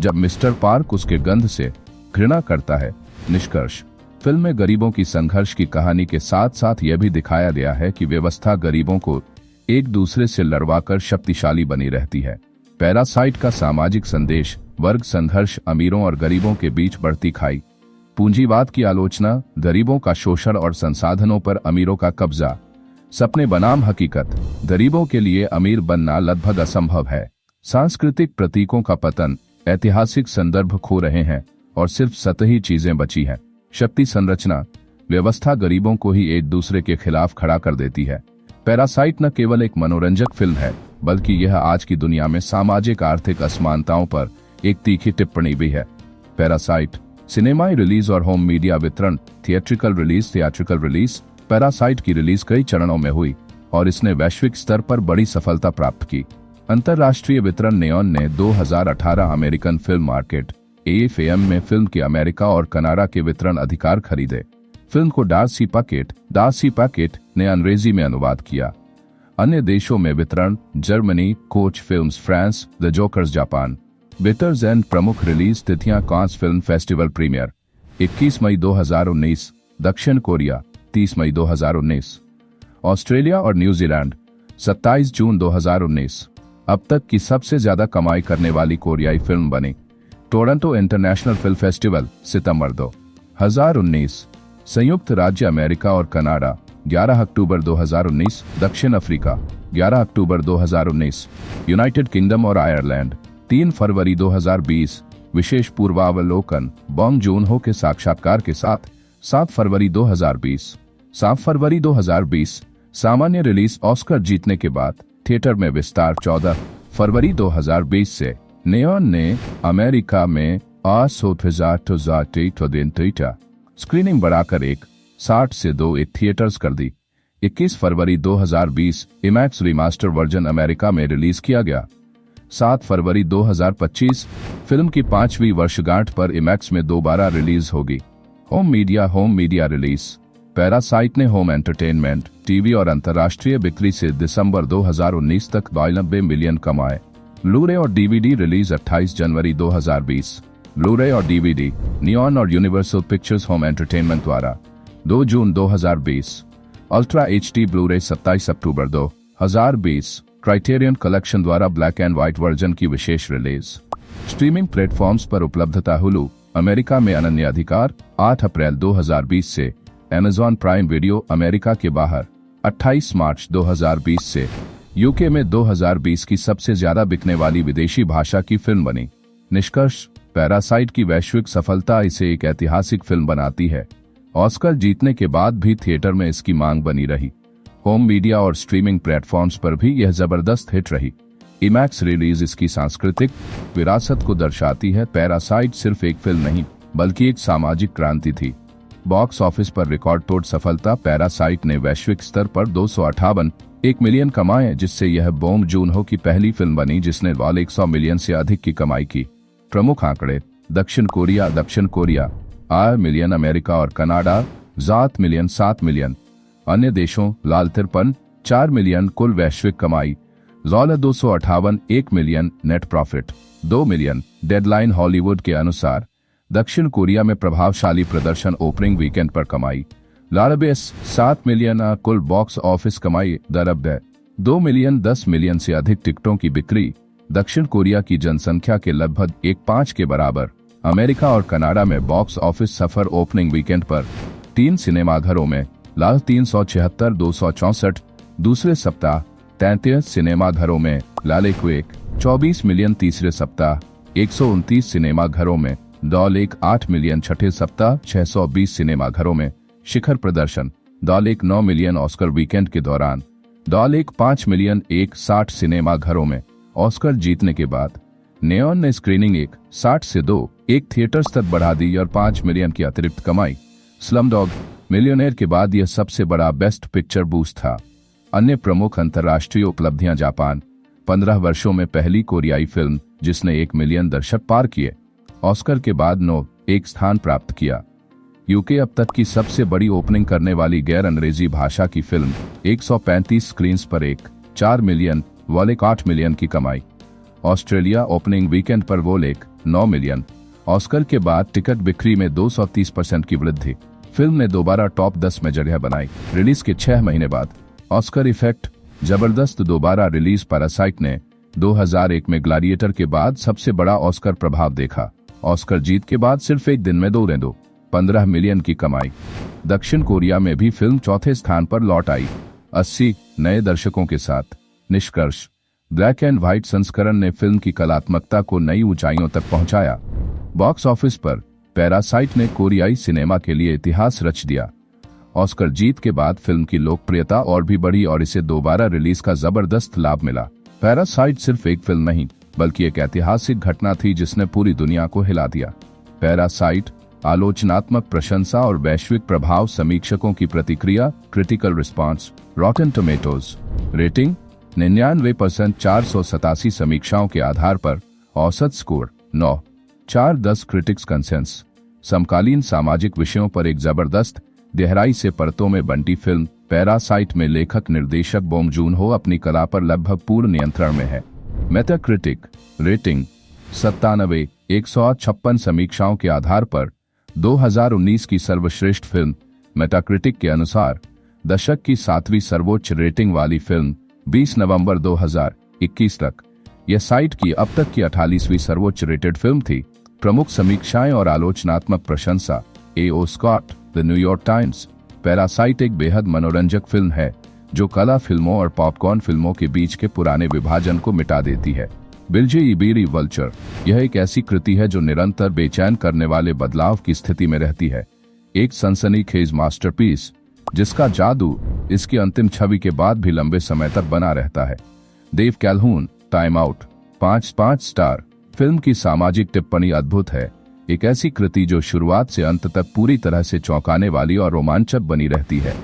Speaker 2: जब मिस्टर पार्क उसके गंध से घृणा करता है। निष्कर्ष, फिल्म में गरीबों की संघर्ष की कहानी के साथ साथ यह भी दिखाया गया है कि व्यवस्था गरीबों को एक दूसरे से लड़वाकर शक्तिशाली बनी रहती है। पैरासाइट का सामाजिक संदेश, वर्ग संघर्ष, अमीरों और गरीबों के बीच बढ़ती खाई, पूंजीवाद की आलोचना, गरीबों का शोषण और संसाधनों पर अमीरों का कब्जा, सपने बनाम हकीकत, गरीबों के लिए अमीर बनना लगभग असंभव है। सांस्कृतिक प्रतीकों का पतन, ऐतिहासिक संदर्भ खो रहे हैं और सिर्फ सतही चीजें बची हैं। शक्ति संरचना, व्यवस्था गरीबों को ही एक दूसरे के खिलाफ खड़ा कर देती है। पैरासाइट न केवल एक मनोरंजक फिल्म है, बल्कि यह आज की दुनिया में सामाजिक आर्थिक असमानताओं पर एक तीखी टिप्पणी भी है। पैरासाइट सिनेमाई रिलीज और होम मीडिया वितरण। Theatrical release. पैरासाइट की रिलीज कई चरणों में हुई और इसने वैश्विक स्तर पर बड़ी सफलता प्राप्त की। अंतर्राष्ट्रीय वितरण नेओन ने 2018 अमेरिकन फिल्म मार्केट AFM में फिल्म के अमेरिका और कनाडा के वितरण अधिकार खरीदे। फिल्म को डार्सी पैकेट ने अंग्रेजी में अनुवाद किया। अन्य देशों में वितरण Germany, Koch films France, the Jokers Japan. Biters and प्रमुख रिलीज तिथियां कांस फिल्म फेस्टिवल प्रीमियर 21 मई 2019, दक्षिण कोरिया 30 मई 2019, ऑस्ट्रेलिया और न्यूजीलैंड 27 जून 2019। अब तक की सबसे ज्यादा कमाई करने वाली कोरियाई फिल्म बनी। टोरंटो इंटरनेशनल फिल्म फेस्टिवल सितंबर 2019, संयुक्त राज्य अमेरिका और कनाडा 11 अक्टूबर 2019, दक्षिण अफ्रीका 11 अक्टूबर 2019, यूनाइटेड किंगडम और आयरलैंड 3 फरवरी 2020। विशेष पूर्वावलोकन, बॉन्ग जून-हो के साक्षात्कार के साथ 7 फरवरी 2020। 7 फरवरी 2020 सामान्य रिलीज। ऑस्कर जीतने के बाद थिएटर में विस्तार 14 फरवरी 2020 से। नेओन ने अमेरिका में 8,000 स्क्रीनिंग बढ़ाकर 60 से 2 थिएटर्स कर दी। 21 फरवरी 2020 इमैक्स रिमास्टर वर्जन अमेरिका में रिलीज किया गया। 7 फरवरी 2025 फिल्म की 5वीं वर्षगांठ पर इमैक्स में दोबारा रिलीज होगी। Home media release. पैरासाइट ने होम एंटरटेनमेंट, टीवी और अंतर्राष्ट्रीय बिक्री से दिसंबर 2019 तक 92 मिलियन कमाए। ब्लू-रे और डीवीडी रिलीज 28 जनवरी 2020। ब्लू-रे और डीवीडी नियॉन और यूनिवर्सल पिक्चर्स होम एंटरटेनमेंट द्वारा 2 जून 2020। अल्ट्रा एचडी ब्लू-रे 27 अक्टूबर 2020। क्राइटेरियन कलेक्शन द्वारा ब्लैक एंड व्हाइट वर्जन की विशेष रिलीज। स्ट्रीमिंग प्लेटफॉर्म्स पर उपलब्धता। हुलू अमेरिका में अनन्य अधिकार 8 अप्रैल 2020 से। अमेज़न प्राइम वीडियो अमेरिका के बाहर 28 मार्च 2020 से। यूके में 2020 की सबसे ज्यादा बिकने वाली विदेशी भाषा की फिल्म बनी। निष्कर्ष, पैरासाइट की वैश्विक सफलता इसे एक ऐतिहासिक फिल्म बनाती है। ऑस्कर जीतने के बाद भी थिएटर में इसकी मांग बनी रही। होम मीडिया और स्ट्रीमिंग प्लेटफॉर्म्स पर भी यह जबरदस्त हिट रही। इमैक्स रिलीज इसकी सांस्कृतिक विरासत को दर्शाती है। पैरासाइट सिर्फ एक फिल्म नहीं, बल्कि एक सामाजिक क्रांति थी। बॉक्स ऑफिस पर रिकॉर्ड तोड़ सफलता। पैरासाइट ने वैश्विक स्तर पर 258 मिलियन कमाए, जिससे यह बॉन्ग जून-हो की पहली फिल्म बनी जिसने 100 मिलियन से अधिक की कमाई की। प्रमुख आंकड़े। दक्षिण कोरिया 8 मिलियन, अमेरिका और कनाडा 7 मिलियन 7 मिलियन। अन्य देशों लाल 53 4 मिलियन। कुल वैश्विक कमाई $258 1 million. Net profit 2 million. Deadline Hollywood के अनुसार दक्षिण कोरिया में प्रभावशाली प्रदर्शन ओपनिंग वीकेंड पर कमाई लारबेस 7 मिलियन कुल बॉक्स ऑफिस कमाई दरअब 2 मिलियन 10 मिलियन से अधिक टिकटों की बिक्री दक्षिण कोरिया की जनसंख्या के लगभग 1.5 के बराबर। अमेरिका और कनाडा में बॉक्स ऑफिस सफर ओपनिंग वीकेंड पर 3 सिनेमाघरों में लाल 376 264, दूसरे सप्ताह 33 सिनेमाघरों में लाल 24 मिलियन, तीसरे सप्ताह 129 सिनेमाघरों में डॉल 8 मिलियन, छठे सप्ताह 620 सिनेमाघरों में शिखर प्रदर्शन डॉल 9 मिलियन। ऑस्कर वीकेंड के दौरान डॉल 5 मिलियन 60 सिनेमाघरों में ऑस्कर जीतने के बाद नेओन ने स्क्रीनिंग 60 से 1 थिएटर्स तक बढ़ा दी और 5 मिलियन की अतिरिक्त कमाई। स्लमडॉग मिलियनेयर के बाद यह सबसे बड़ा बेस्ट पिक्चर बूस्ट था। अन्य प्रमुख अंतर्राष्ट्रीय उपलब्धियां जापान 15 वर्षों में पहली कोरियाई फिल्म जिसने 1 मिलियन दर्शक पार किए, ऑस्कर के बाद 1 स्थान प्राप्त किया। यूके अब तक की सबसे बड़ी ओपनिंग करने वाली गैर अंग्रेजी भाषा की फिल्म 135 स्क्रीन्स पर 4 मिलियन वॉल 8 मिलियन की कमाई। ऑस्ट्रेलिया ओपनिंग वीकेंड पर वॉल 9 मिलियन। ऑस्कर के बाद टिकट बिक्री में 230% की वृद्धि। फिल्म ने दोबारा टॉप 10 में जगह बनाई। रिलीज के 6 महीने बाद ऑस्कर इफेक्ट जबरदस्त दोबारा रिलीज पैरासाइट ने 2001 में ग्लैडिएटर के बाद सबसे बड़ा ऑस्कर प्रभाव देखा। ऑस्कर जीत के बाद सिर्फ एक दिन में 15 मिलियन की कमाई। दक्षिण कोरिया में भी फिल्म चौथे स्थान पर लौट आई 80 नए दर्शकों के साथ। निष्कर्ष, ब्लैक एंड व्हाइट संस्करण ने फिल्म की कलात्मकता को नई ऊंचाइयों तक पहुंचाया। बॉक्स ऑफिस पर पैरासाइट ने कोरियाई सिनेमा के लिए इतिहास रच दिया। ऑस्कर जीत के बाद फिल्म की लोकप्रियता और भी बढ़ी और इसे दोबारा रिलीज का जबरदस्त लाभ मिला। पैरासाइट सिर्फ एक फिल्म नहीं बल्कि एक ऐतिहासिक घटना थी जिसने पूरी दुनिया को हिला दिया। पैरासाइट आलोचनात्मक प्रशंसा और वैश्विक प्रभाव। समीक्षकों की प्रतिक्रिया क्रिटिकल रिस्पांस रॉटन टोमेटोज रेटिंग 99%, 487 समीक्षाओं के आधार पर औसत स्कोर 9.4 क्रिटिक्स कंसेंस। समकालीन सामाजिक विषयों पर एक जबरदस्त गहराई से परतों में बंटी फिल्म पैरासाइट में लेखक निर्देशक बोंग जून हो अपनी कला पर लगभग पूर्ण नियंत्रण में है। मेटाक्रिटिक रेटिंग 97, 156 समीक्षाओं के आधार पर 2019 की सर्वश्रेष्ठ फिल्म। मेटाक्रिटिक के अनुसार दशक की 7वीं सर्वोच्च रेटिंग वाली फिल्म 20 नवंबर 2021 तक यह साइट की अब तक की 48वीं सर्वोच्च रेटेड फिल्म थी। प्रमुख समीक्षाएं और आलोचनात्मक प्रशंसा। A.O. Scott, the New York Times. Parasite एक बेहद मनोरंजक फिल्म है जो कला फिल्मों और पॉपकॉर्न फिल्मों के बीच के पुराने विभाजन को मिटा देती है। बिल्जे इबीरी वल्चर, यह एक ऐसी कृति है जो निरंतर बेचैन करने वाले बदलाव की स्थिति में रहती है। एक सनसनीखेज मास्टरपीस जिसका जादू इसकी अंतिम छवि के बाद भी लंबे समय तक बना रहता है। देव कैल्हून, टाइम आउट 5 स्टार। फिल्म की सामाजिक टिप्पणी अद्भुत है। एक ऐसी कृति जो शुरुआत से अंत तक पूरी तरह से चौंकाने वाली और रोमांचक बनी रहती है।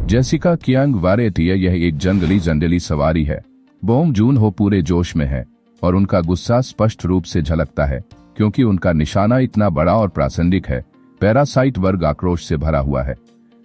Speaker 2: जेसिका कियांग वारेटिया, यह एक जंगली सवारी है। बोंग जून हो पूरे जोश में है और उनका गुस्सा स्पष्ट रूप से झलकता है क्योंकि उनका निशाना इतना बड़ा और प्रासंगिक है। पैरासाइट वर्ग आक्रोश से भरा हुआ है।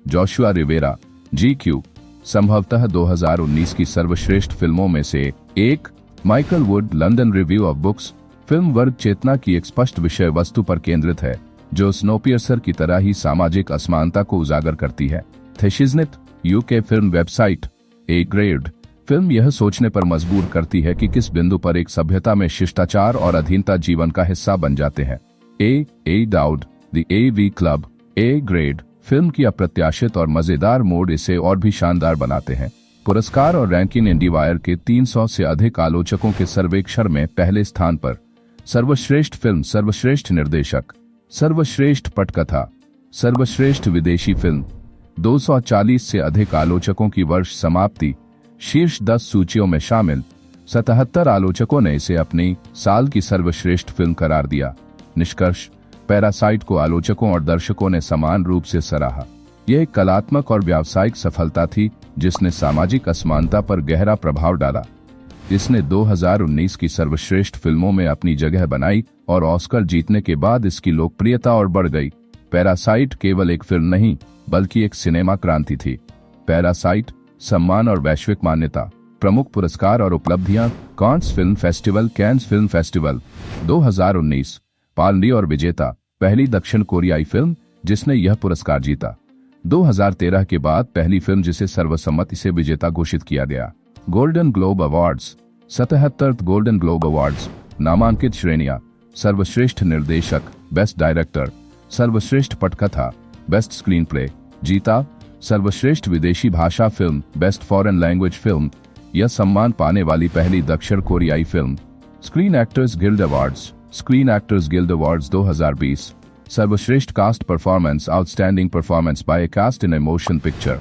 Speaker 2: जोशुआ रिवेरा, GQ, संभवतः 2019 की सर्वश्रेष्ठ फिल्मों में से एक। Michael would, London review of books, film वर्ग चेतना की एक स्पष्ट विषय वस्तु पर केंद्रित है जो स्नोपियर्सर की तरह ही सामाजिक असमानता को उजागर करती है। थेशिजनित, UK film website, A grade, film यह सोचने पर मजबूर करती है कि किस बिंदु पर एक सभ्यता में शिष्टाचार और अधीनता जीवन का हिस्सा बन जाते हैं। A Dowd, the AV club, A grade, film की अप्रत्याशित और मजेदार मोड इसे और भी शानदार बनाते हैं। पुरस्कार और रैंकिंग इंडिवायर के 300 से अधिक आलोचकों के सर्वेक्षण में पहले स्थान पर। सर्वश्रेष्ठ फिल्म, सर्वश्रेष्ठ निर्देशक, सर्वश्रेष्ठ पटकथा, सर्वश्रेष्ठ विदेशी फिल्म। 240 से अधिक आलोचकों की वर्ष समाप्ति शीर्ष 10 सूचियों में शामिल। 77 आलोचकों ने इसे अपनी साल की सर्वश्रेष्ठ फिल्म करार दिया। निष्कर्ष, पैरासाइट को आलोचकों और दर्शकों ने समान रूप से सराहा। यह एक कलात्मक और व्यावसायिक सफलता थी जिसने सामाजिक असमानता पर गहरा प्रभाव डाला। इसने 2019 की सर्वश्रेष्ठ फिल्मों में अपनी जगह बनाई और ऑस्कर जीतने के बाद इसकी लोकप्रियता और बढ़ गई। पैरासाइट केवल एक फिल्म नहीं बल्कि एक सिनेमा क्रांति थी। पैरासाइट सम्मान और वैश्विक मान्यता। प्रमुख पुरस्कार और उपलब्धियां। कांस film festival, cans film festival 2019, palm ड'ओर विजेता पहली दक्षिण कोरियाई फिल्म जिसने यह पुरस्कार जीता। 2013 के बाद पहली फिल्म जिसे सर्वसम्मति से विजेता घोषित किया गया। Golden globe awards 77 golden globe awards नामांकित श्रेणियां: सर्वश्रेष्ठ निर्देशक, बेस्ट डायरेक्टर, सर्वश्रेष्ठ पटकथा, बेस्ट स्क्रीन प्ले जीता। सर्वश्रेष्ठ विदेशी भाषा film, best foreign language film, यह सम्मान पाने वाली पहली दक्षिण कोरियाई film. Screen actors Guild Awards, Screen actors Guild Awards 2020, सर्वश्रेष्ठ cast performance, outstanding performance by a cast in a motion picture,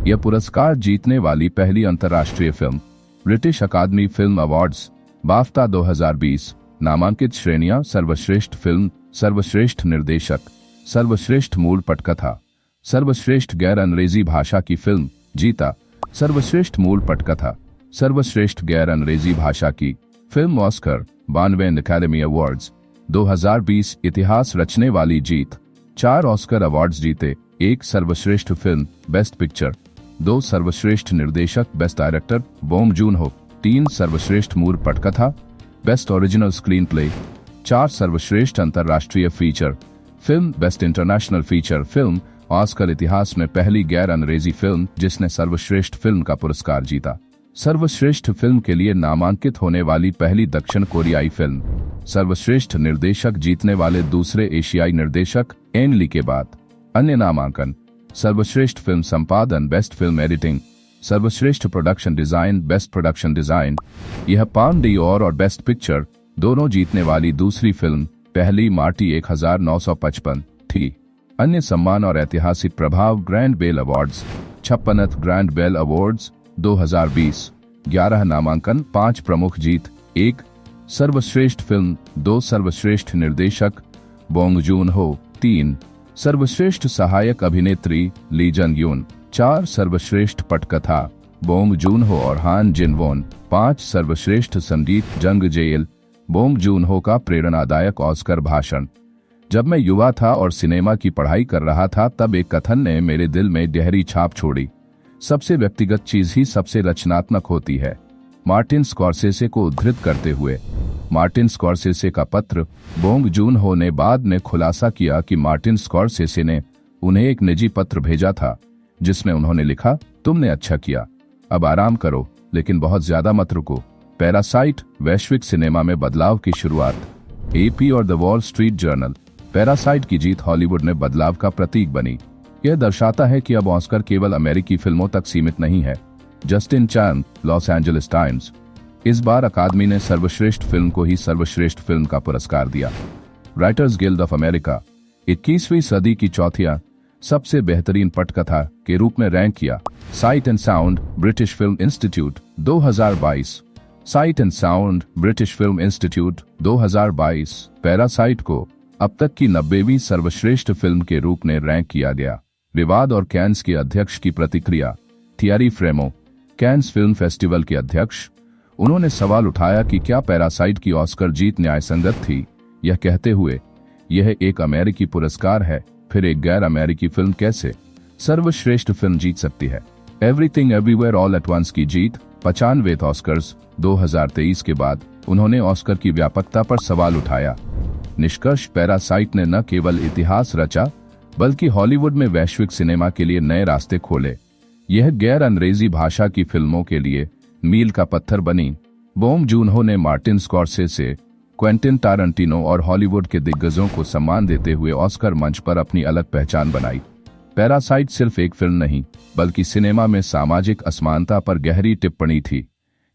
Speaker 2: यह पुरस्कार जीतने वाली पहली अंतर्राष्ट्रीय film. British Academy Film Awards BAFTA 2020, नामांकित श्रेणियां: सर्वश्रेष्ठ फिल्म, सर्वश्रेष्ठ निर्देशक, सर्वश्रेष्ठ मूल पटकथा, सर्वश्रेष्ठ गैर अंग्रेजी भाषा की फिल्म जीता। सर्वश्रेष्ठ मूल पटकथा, सर्वश्रेष्ठ गैर अंग्रेजी भाषा की फिल्म ऑस्कर 92 अकादमी अवार्ड्स 2020, इतिहास रचने वाली जीत। 4 ऑस्कर अवार्ड्स जीते, 1 सर्वश्रेष्ठ फिल्म, बेस्ट पिक्चर, 2 सर्वश्रेष्ठ निर्देशक, बेस्ट डायरेक्टर बोंग जून हो, 3 सर्वश्रेष्ठ मूल पटकथा, बेस्ट ओरिजिनल स्क्रीन प्ले, 4 सर्वश्रेष्ठ अंतर्राष्ट्रीय feature film, best international feature film, Oscar इतिहास में पहली गैर अंग्रेजी फिल्म जिसने सर्वश्रेष्ठ फिल्म का पुरस्कार जीता। सर्वश्रेष्ठ फिल्म के लिए नामांकित होने वाली पहली दक्षिण कोरियाई फिल्म। सर्वश्रेष्ठ निर्देशक जीतने वाले दूसरे एशियाई निर्देशक एन ली के बाद। अन्य नामांकन: सर्वश्रेष्ठ फिल्म संपादन, बेस्ट फिल्म एडिटिंग, सर्वश्रेष्ठ production design, best production design, यह पाम डियोर और बेस्ट पिक्चर दोनों जीतने वाली दूसरी फिल्म, पहली मार्टी 1955 थी। अन्य सम्मान और ऐतिहासिक प्रभाव: Grand Bell Awards 56th Grand Bell Awards 2020, 11 नामांकन, 5 प्रमुख जीत, 1 सर्वश्रेष्ठ फिल्म, 2 सर्वश्रेष्ठ निर्देशक बोंग जून हो, 3 सर्वश्रेष्ठ सहायक अभिनेत्री ली जंग यून, 4 सर्वश्रेष्ठ पटकथा बोंग जून हो और हान जिन वोन, 5 सर्वश्रेष्ठ संगीत जंग जेल बोंग जून हो का प्रेरणादायक ऑस्कर भाषण। जब मैं युवा था और सिनेमा की पढ़ाई कर रहा था तब एक कथन ने मेरे दिल में गहरी छाप छोड़ी, सबसे व्यक्तिगत चीज ही सबसे रचनात्मक होती है। मार्टिन स्कॉर्सेसे को उद्धृत करते हुए। मार्टिन स्कॉर्सेसे का पत्र। बोंग जून हो ने बाद में खुलासा किया कि मार्टिन स्कॉर्सेसे ने उन्हें एक निजी पत्र भेजा था जिसमें उन्होंने लिखा, तुमने अच्छा किया, अब आराम करो, लेकिन बहुत ज्यादा मत रुको। पैरासाइट, वैश्विक सिनेमा में बदलाव की शुरुआत। एपी और the wall street journal. Parasite की जीत हॉलीवुड में बदलाव का प्रतीक बनी। यह दर्शाता है कि अब ऑस्कर केवल अमेरिकी फिल्मों तक सीमित नहीं है। जस्टिन चैन, लॉस एंजलिस टाइम्स। इस बार अकादमी ने सर्वश्रेष्ठ फिल्म को ही सर्वश्रेष्ठ फिल्म का पुरस्कार दिया। राइटर्स गिल्ड ऑफ अमेरिका 21वीं सदी की चौथिया सबसे बेहतरीन पटकथा के रूप में रैंक किया। Site and sound, British film institute 2022। Site and sound, British film institute 2022 parasite को अब तक की 90वीं सर्वश्रेष्ठ फिल्म के रूप में रैंक किया गया। विवाद और कैन्स के अध्यक्ष की प्रतिक्रिया। थियरी फ्रेमो, कैन्स फिल्म फेस्टिवल के अध्यक्ष, उन्होंने सवाल उठाया कि क्या पैरासाइट की ऑस्कर जीत न्यायसंगत थी, यह कहते हुए, यह एक अमेरिकी पुरस्कार है, फिर एक गैर अमेरिकी फिल्म कैसे सर्वश्रेष्ठ फिल्म जीत सकती है। Everything everywhere all at once की जीत 95वें ऑस्कर्स 2023 के बाद उन्होंने ऑस्कर की व्यापकता पर सवाल उठाया। निष्कर्ष, पैरासाइट ने न केवल इतिहास रचा बल्कि हॉलीवुड में वैश्विक सिनेमा के लिए नए रास्ते खोले। यह गैर अंग्रेजी भाषा की फिल्मों के लिए मील का पत्थर बनी। बोंग जून हो ने मार्टिन स्कॉर्सेसे, क्वेंटिन टारंटिनो और हॉलीवुड के दिग्गजों को सम्मान देते हुए ऑस्कर मंच पर अपनी अलग पहचान बनाई। पैरासाइट सिर्फ एक फिल्म नहीं बल्कि सिनेमा में सामाजिक असमानता पर गहरी टिप्पणी थी।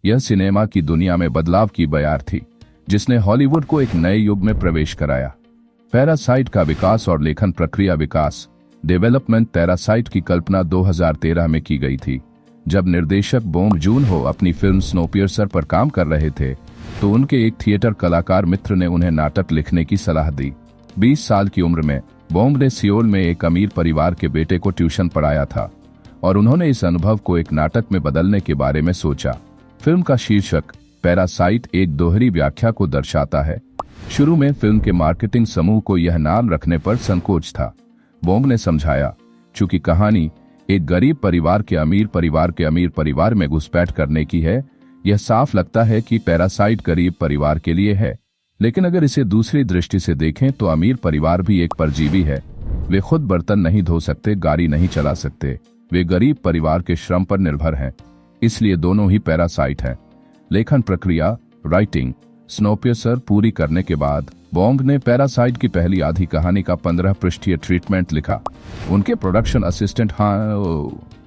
Speaker 2: यह सिनेमा की दुनिया में बदलाव की बयार थी जिसने हॉलीवुड को एक नए युग में प्रवेश कराया। पैरासाइट का विकास और लेखन प्रक्रिया। विकास, डेवलपमेंट। पैरासाइट की कल्पना 2013 में की गई थी। जब निर्देशक बोंग जून हो अपनी फिल्म स्नोपियर्सर पर काम कर रहे थे तो उनके एक थिएटर कलाकार मित्र ने उन्हें नाटक लिखने की सलाह दी। 20 साल की उम्र में बोंग ने सियोल में एक अमीर परिवार के बेटे को ट्यूशन पढ़ाया था और उन्होंने इस अनुभव को एक नाटक में बदलने के बारे में सोचा। फिल्म का शीर्षक पैरासाइट एक दोहरी व्याख्या को दर्शाता है। शुरू में फिल्म के मार्केटिंग समूह को यह नाम रखने पर संकोच था। बोंग ने समझाया, चूंकि कहानी एक गरीब परिवार के अमीर परिवार में घुसपैठ करने की है, यह साफ लगता है कि पैरासाइट गरीब परिवार के लिए है। लेकिन अगर इसे दूसरी दृष्टि से देखें तो अमीर परिवार भी एक परजीवी है। वे खुद बर्तन नहीं धो सकते, गाड़ी नहीं चला सकते, वे गरीब परिवार के श्रम पर निर्भर हैं, इसलिए दोनों ही पैरासाइट हैं। लेखन प्रक्रिया राइटिंग स्नोपियर्सर पूरी करने के बाद बोंग ने पैरासाइट की पहली आधी कहानी का 15 पृष्ठीय ट्रीटमेंट लिखा। उनके प्रोडक्शन असिस्टेंट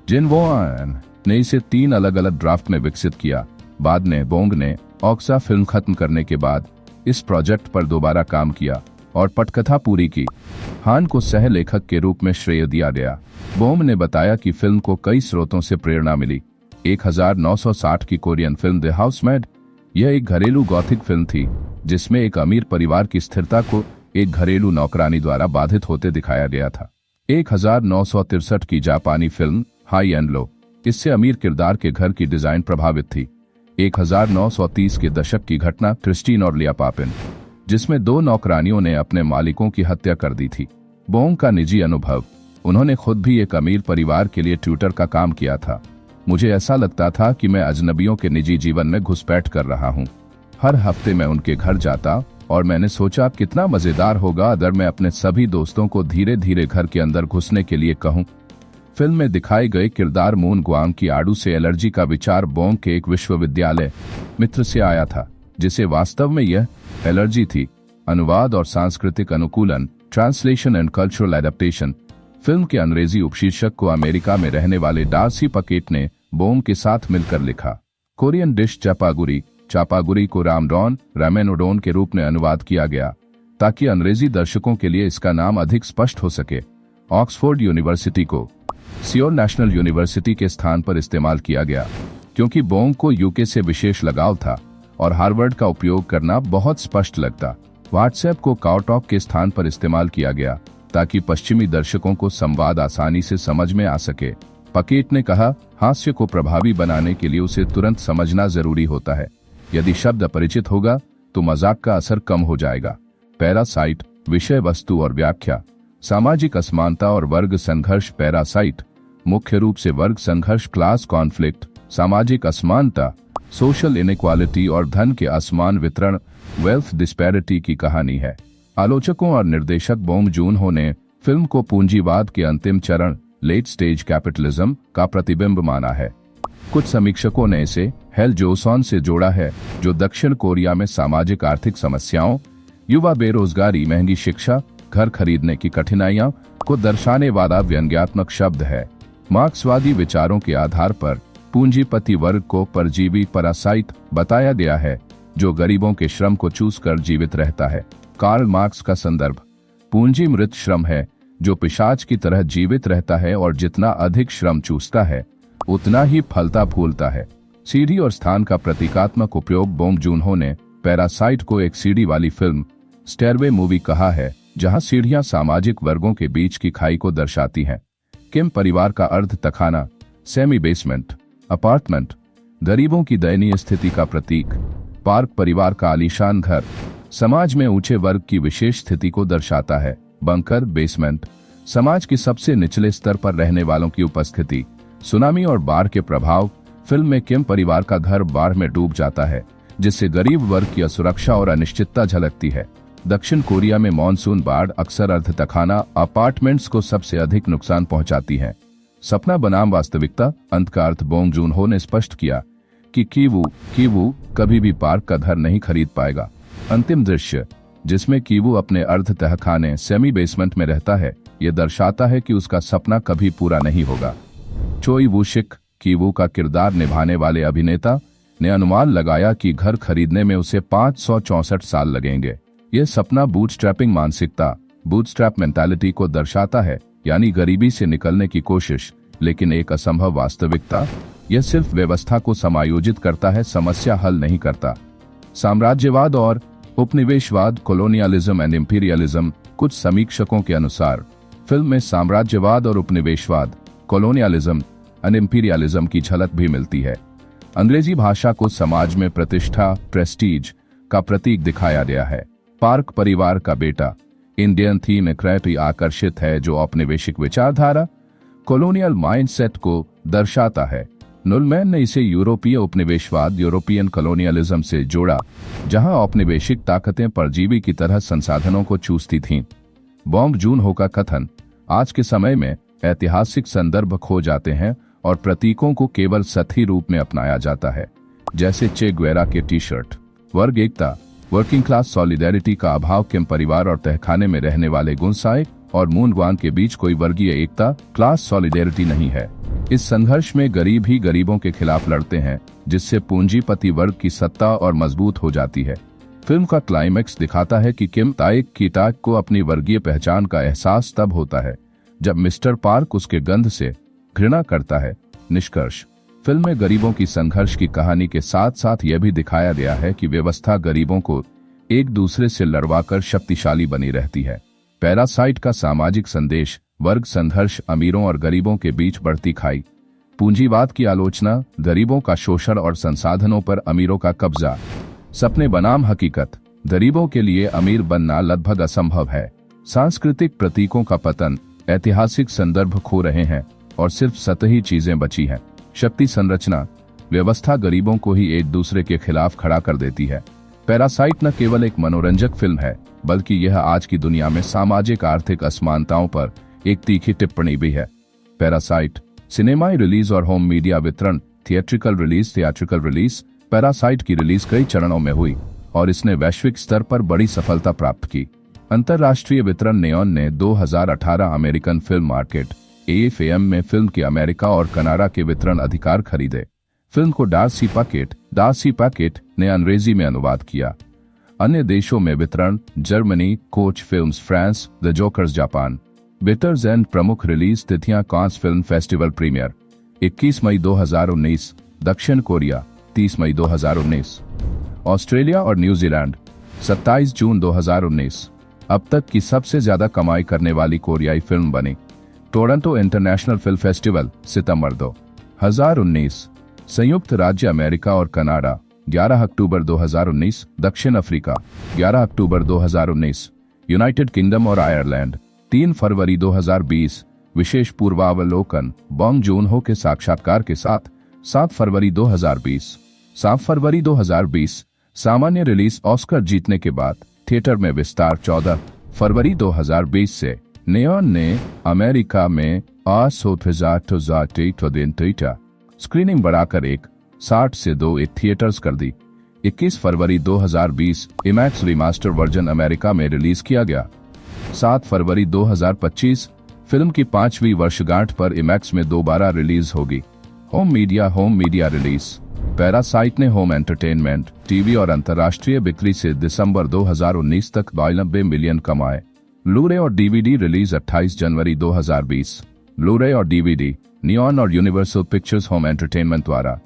Speaker 2: जिन वोआन ने इसे 3 अलग अलग ड्राफ्ट में विकसित किया। बाद में बोंग ने ऑक्सा फिल्म खत्म करने के बाद इस प्रोजेक्ट पर दोबारा काम किया और पटकथा पूरी की। हान को सह लेखक के रूप में श्रेय दिया गया। बोंग ने बताया कि फिल्म को कई स्रोतों से प्रेरणा मिली। 1960 की कोरियन फिल्म द हाउसमेड, यह एक घरेलू गॉथिक फिल्म थी जिसमें एक अमीर परिवार की स्थिरता को एक घरेलू नौकरानी द्वारा बाधित होते दिखाया गया था। 1963 की जापानी फिल्म हाई एंड लो, इससे अमीर किरदार के घर की डिजाइन प्रभावित थी। 1930 के दशक की घटना क्रिस्टीन और लिया पापिन, जिसमें 2 नौकरानियों ने अपने मालिकों की हत्या कर दी थी। बोंग का निजी अनुभव, उन्होंने खुद भी एक अमीर परिवार के लिए ट्यूटर का काम किया था। मुझे ऐसा लगता था कि मैं अजनबियों के निजी जीवन में घुसपैठ कर रहा हूँ। हर हफ्ते मैं उनके घर जाता और मैंने सोचा कितना मजेदार होगा अगर मैं अपने सभी दोस्तों को धीरे धीरे घर के अंदर घुसने के लिए कहूँ। फिल्म में दिखाए गए किरदार मून ग्वांग की आड़ू से एलर्जी का विचार बोंग के एक विश्वविद्यालय मित्र से आया था, जिसे वास्तव में यह एलर्जी थी। अनुवाद और सांस्कृतिक अनुकूलन translation and cultural adaptation. Film के अंग्रेजी उपशीर्षक को अमेरिका में रहने वाले डार्सी पकेट ने बोंग के साथ मिलकर लिखा। कोरियन डिश चापागुरी को रामडॉन रामेनोडोन के रूप में अनुवाद किया गया ताकि अंग्रेजी दर्शकों के लिए इसका नाम अधिक स्पष्ट हो सके। ऑक्सफोर्ड यूनिवर्सिटी को सियोल नेशनल यूनिवर्सिटी के स्थान पर इस्तेमाल किया गया क्योंकि बोंग को यूके से विशेष लगाव था और हार्वर्ड का उपयोग करना बहुत स्पष्ट लगता। व्हाट्सएप को काउटॉक के स्थान पर इस्तेमाल किया गया ताकि पश्चिमी दर्शकों को संवाद आसानी से समझ में आ सके। पकेट ने कहा, हास्य को प्रभावी बनाने के लिए उसे तुरंत समझना जरूरी होता है। यदि शब्द अपरिचित होगा तो मजाक का असर कम हो जाएगा। पैरासाइट विषय वस्तु और व्याख्या। सामाजिक असमानता और वर्ग संघर्ष। पैरासाइट मुख्य रूप से वर्ग संघर्ष, क्लास कॉन्फ्लिक्ट, सामाजिक असमानता, सोशल इनइक्वालिटी और धन के असमान वितरण, वेल्थ डिस्पैरिटी की कहानी है। आलोचकों और निर्देशक बोंग जून-हो ने फिल्म को पूंजीवाद के अंतिम चरण लेट स्टेज कैपिटलिज्म का प्रतिबिंब माना है। कुछ समीक्षकों ने इसे हेल जोसॉन से जोड़ा है, जो दक्षिण कोरिया में सामाजिक आर्थिक समस्याओं, युवा बेरोजगारी, महंगी शिक्षा, घर खरीदने की कठिनाइयां को दर्शाने वाला व्यंग्यात्मक शब्द है। मार्क्सवादी विचारों के आधार पर पूंजीपति वर्ग को परजीवी पैरासाइट बताया गया है, जो गरीबों के श्रम को चूस कर जीवित रहता है। कार्ल मार्क्स का संदर्भ। पूंजी मृत श्रम है जो पिशाच की तरह जीवित रहता है और जितना अधिक श्रम चूसता है उतना ही फलता फूलता है। सीढ़ी और स्थान का प्रतीकात्मक उपयोग। बोंग जून-हो ने पैरासाइट को एक सीढ़ी वाली फिल्म स्टेयरवे मूवी कहा है, जहां सीढ़ियां सामाजिक वर्गों के बीच की खाई को दर्शाती हैं। किम परिवार का अर्ध तखाना, सेमी बेसमेंट अपार्टमेंट, गरीबों की दयनीय स्थिति का प्रतीक। पार्क परिवार का आलीशान घर, समाज में ऊंचे वर्ग की विशेष स्थिति को दर्शाता है। बंकर बेसमेंट, समाज के सबसे निचले स्तर पर रहने वालों की उपस्थिति। सुनामी और बाढ़ के प्रभाव। फिल्म में किम परिवार का घर बाढ़ में डूब जाता है, जिससे गरीब वर्ग की असुरक्षा और अनिश्चितता झलकती है। दक्षिण कोरिया में मॉनसून बाढ़ अक्सर अर्ध तखाना अपार्टमेंट्स को सबसे अधिक नुकसान पहुंचाती है। सपना बनाम वास्तविकता। अंत का अर्थ। बोंग जून-हो ने स्पष्ट किया कि कीवू कभी भी पार्क का घर नहीं खरीद पाएगा। अंतिम दृश्य, जिसमें कीवू अपने अर्ध तहखाने सेमी बेसमेंट में रहता है, यह दर्शाता है कि उसका सपना कभी पूरा नहीं होगा। चोई वू-शिक, कीवू का किरदार निभाने वाले अभिनेता, ने अनुमान लगाया कि घर खरीदने में उसे 564 साल लगेंगे। यह सपना बूटस्ट्रैपिंग मानसिकता, बूटस्ट्रैप मेंटालिटी को दर्शाता है, यानी गरीबी से निकलने की कोशिश, लेकिन एक असंभव वास्तविकता। यह सिर्फ व्यवस्था को समायोजित करता है, समस्या हल नहीं करता। साम्राज्यवाद और उपनिवेशवाद। Colonialism and imperialism. कुछ समीक्षकों के अनुसार फिल्म में साम्राज्यवाद और उपनिवेशवाद, कॉलोनियलिज्म एंड इंपीरियलिज्म की झलक भी मिलती है। अंग्रेजी भाषा को समाज में प्रतिष्ठा, प्रेस्टीज का प्रतीक दिखाया गया है। पार्क परिवार का बेटा, इंडियन थीम एक्रेटी आकर्षित है, जो औपनिवेशिक विचारधारा, कॉलोनियल माइंडसेट को दर्शाता है। नुलमैन ने इसे यूरोपीय उपनिवेशवाद यूरोपियन कॉलोनियलिज्म से जोड़ा, जहां औपनिवेशिक ताकतें परजीवी की तरह संसाधनों को चूसती थीं। बॉन्ग जून हो का कथन, आज के समय में ऐतिहासिक संदर्भ खो जाते हैं और प्रतीकों को केवल सतही रूप में अपनाया जाता है, जैसे चे ग्वेरा के टी शर्ट। वर्ग एकता, वर्किंग क्लास सॉलिडेरिटी का अभाव। किम परिवार और तहखाने में रहने वाले गुनसाई और मूनवान के बीच कोई वर्गीय एकता, क्लास सॉलिडेरिटी नहीं है। इस संघर्ष में गरीब ही गरीबों के खिलाफ लड़ते हैं, जिससे पूंजीपति वर्ग की सत्ता और मजबूत हो जाती है। फिल्म का क्लाइमैक्स दिखाता है कि किम ताएक कीटाक को अपनी वर्गीय पहचान का एहसास तब होता है जब मिस्टर पार्क उसके गंध से घृणा करता है। निष्कर्ष, फिल्म में गरीबों की संघर्ष की कहानी के साथ साथ यह भी दिखाया गया है कि व्यवस्था गरीबों को एक दूसरे से लड़वाकर शक्तिशाली बनी रहती है। पैरासाइट का सामाजिक संदेश, वर्ग संघर्ष, अमीरों और गरीबों के बीच बढ़ती खाई, पूंजीवाद की आलोचना, गरीबों का शोषण और संसाधनों पर अमीरों का कब्जा, सपने बनाम हकीकत, गरीबों के लिए अमीर बनना लगभग असंभव है, सांस्कृतिक प्रतीकों का पतन, ऐतिहासिक संदर्भ खो रहे हैं और सिर्फ सतही चीजें बची हैं। शक्ति संरचना, व्यवस्था गरीबों को ही एक दूसरे के खिलाफ खड़ा कर देती है। पैरासाइट न केवल एक मनोरंजक फिल्म है, बल्कि यह आज की दुनिया में सामाजिक आर्थिक असमानताओं पर एक तीखी टिप्पणी भी है। पैरासाइट सिनेमाई रिलीज और होम मीडिया वितरण। Theatrical release. पैरासाइट की रिलीज कई चरणों में हुई और इसने वैश्विक स्तर पर बड़ी सफलता प्राप्त की। अंतर्राष्ट्रीय वितरण नेऑन ने 2018 अमेरिकन फिल्म मार्केट AFM में फिल्म के अमेरिका और कनाडा के वितरण अधिकार खरीदे। फिल्म को डार्सी पैकेट ने अंग्रेजी में अनुवाद किया। अन्य देशों में वितरण Germany, Koch films France, the Jokers Japan. विटर्स एंड प्रमुख रिलीज तिथियां कांस फिल्म फेस्टिवल प्रीमियर 21 मई 2019, दक्षिण कोरिया 30 मई 2019, ऑस्ट्रेलिया और न्यूजीलैंड 27 जून 2019। अब तक की सबसे ज्यादा कमाई करने वाली कोरियाई फिल्म बनी। टोरंटो इंटरनेशनल फिल्म फेस्टिवल सितंबर 2019, संयुक्त राज्य अमेरिका और कनाडा 11 अक्टूबर 2019, दक्षिण अफ्रीका 11 अक्टूबर 2019, यूनाइटेड किंगडम और आयरलैंड 3 फरवरी 2020। विशेष पूर्वावलोकन, बॉन्ग जून-हो के साक्षात्कार के साथ 7 फरवरी 2020। 7 फरवरी 2020 सामान्य रिलीज। ऑस्कर जीतने के बाद थिएटर में विस्तार 14 फरवरी 2020 से। नेऑन ने अमेरिका में 8,000 स्क्रीनिंग बढ़ाकर 60 से 2 थिएटर्स कर दी। 21 फरवरी 2020 IMAX रिमास्टर वर्जन अमेरिका में रिलीज किया गया। 7 फरवरी 2025 फिल्म की 5वीं वर्षगांठ पर IMAX में दोबारा रिलीज होगी। Home media release. पैरासाइट ने होम एंटरटेनमेंट, टीवी और अंतर्राष्ट्रीय बिक्री से दिसंबर 2019 तक 92 मिलियन कमाए। ब्लू-रे और DVD रिलीज 28 जनवरी 2020। ब्लू-रे और DVD नियॉन और यूनिवर्सल पिक्चर्स होम एंटरटेनमेंट द्वारा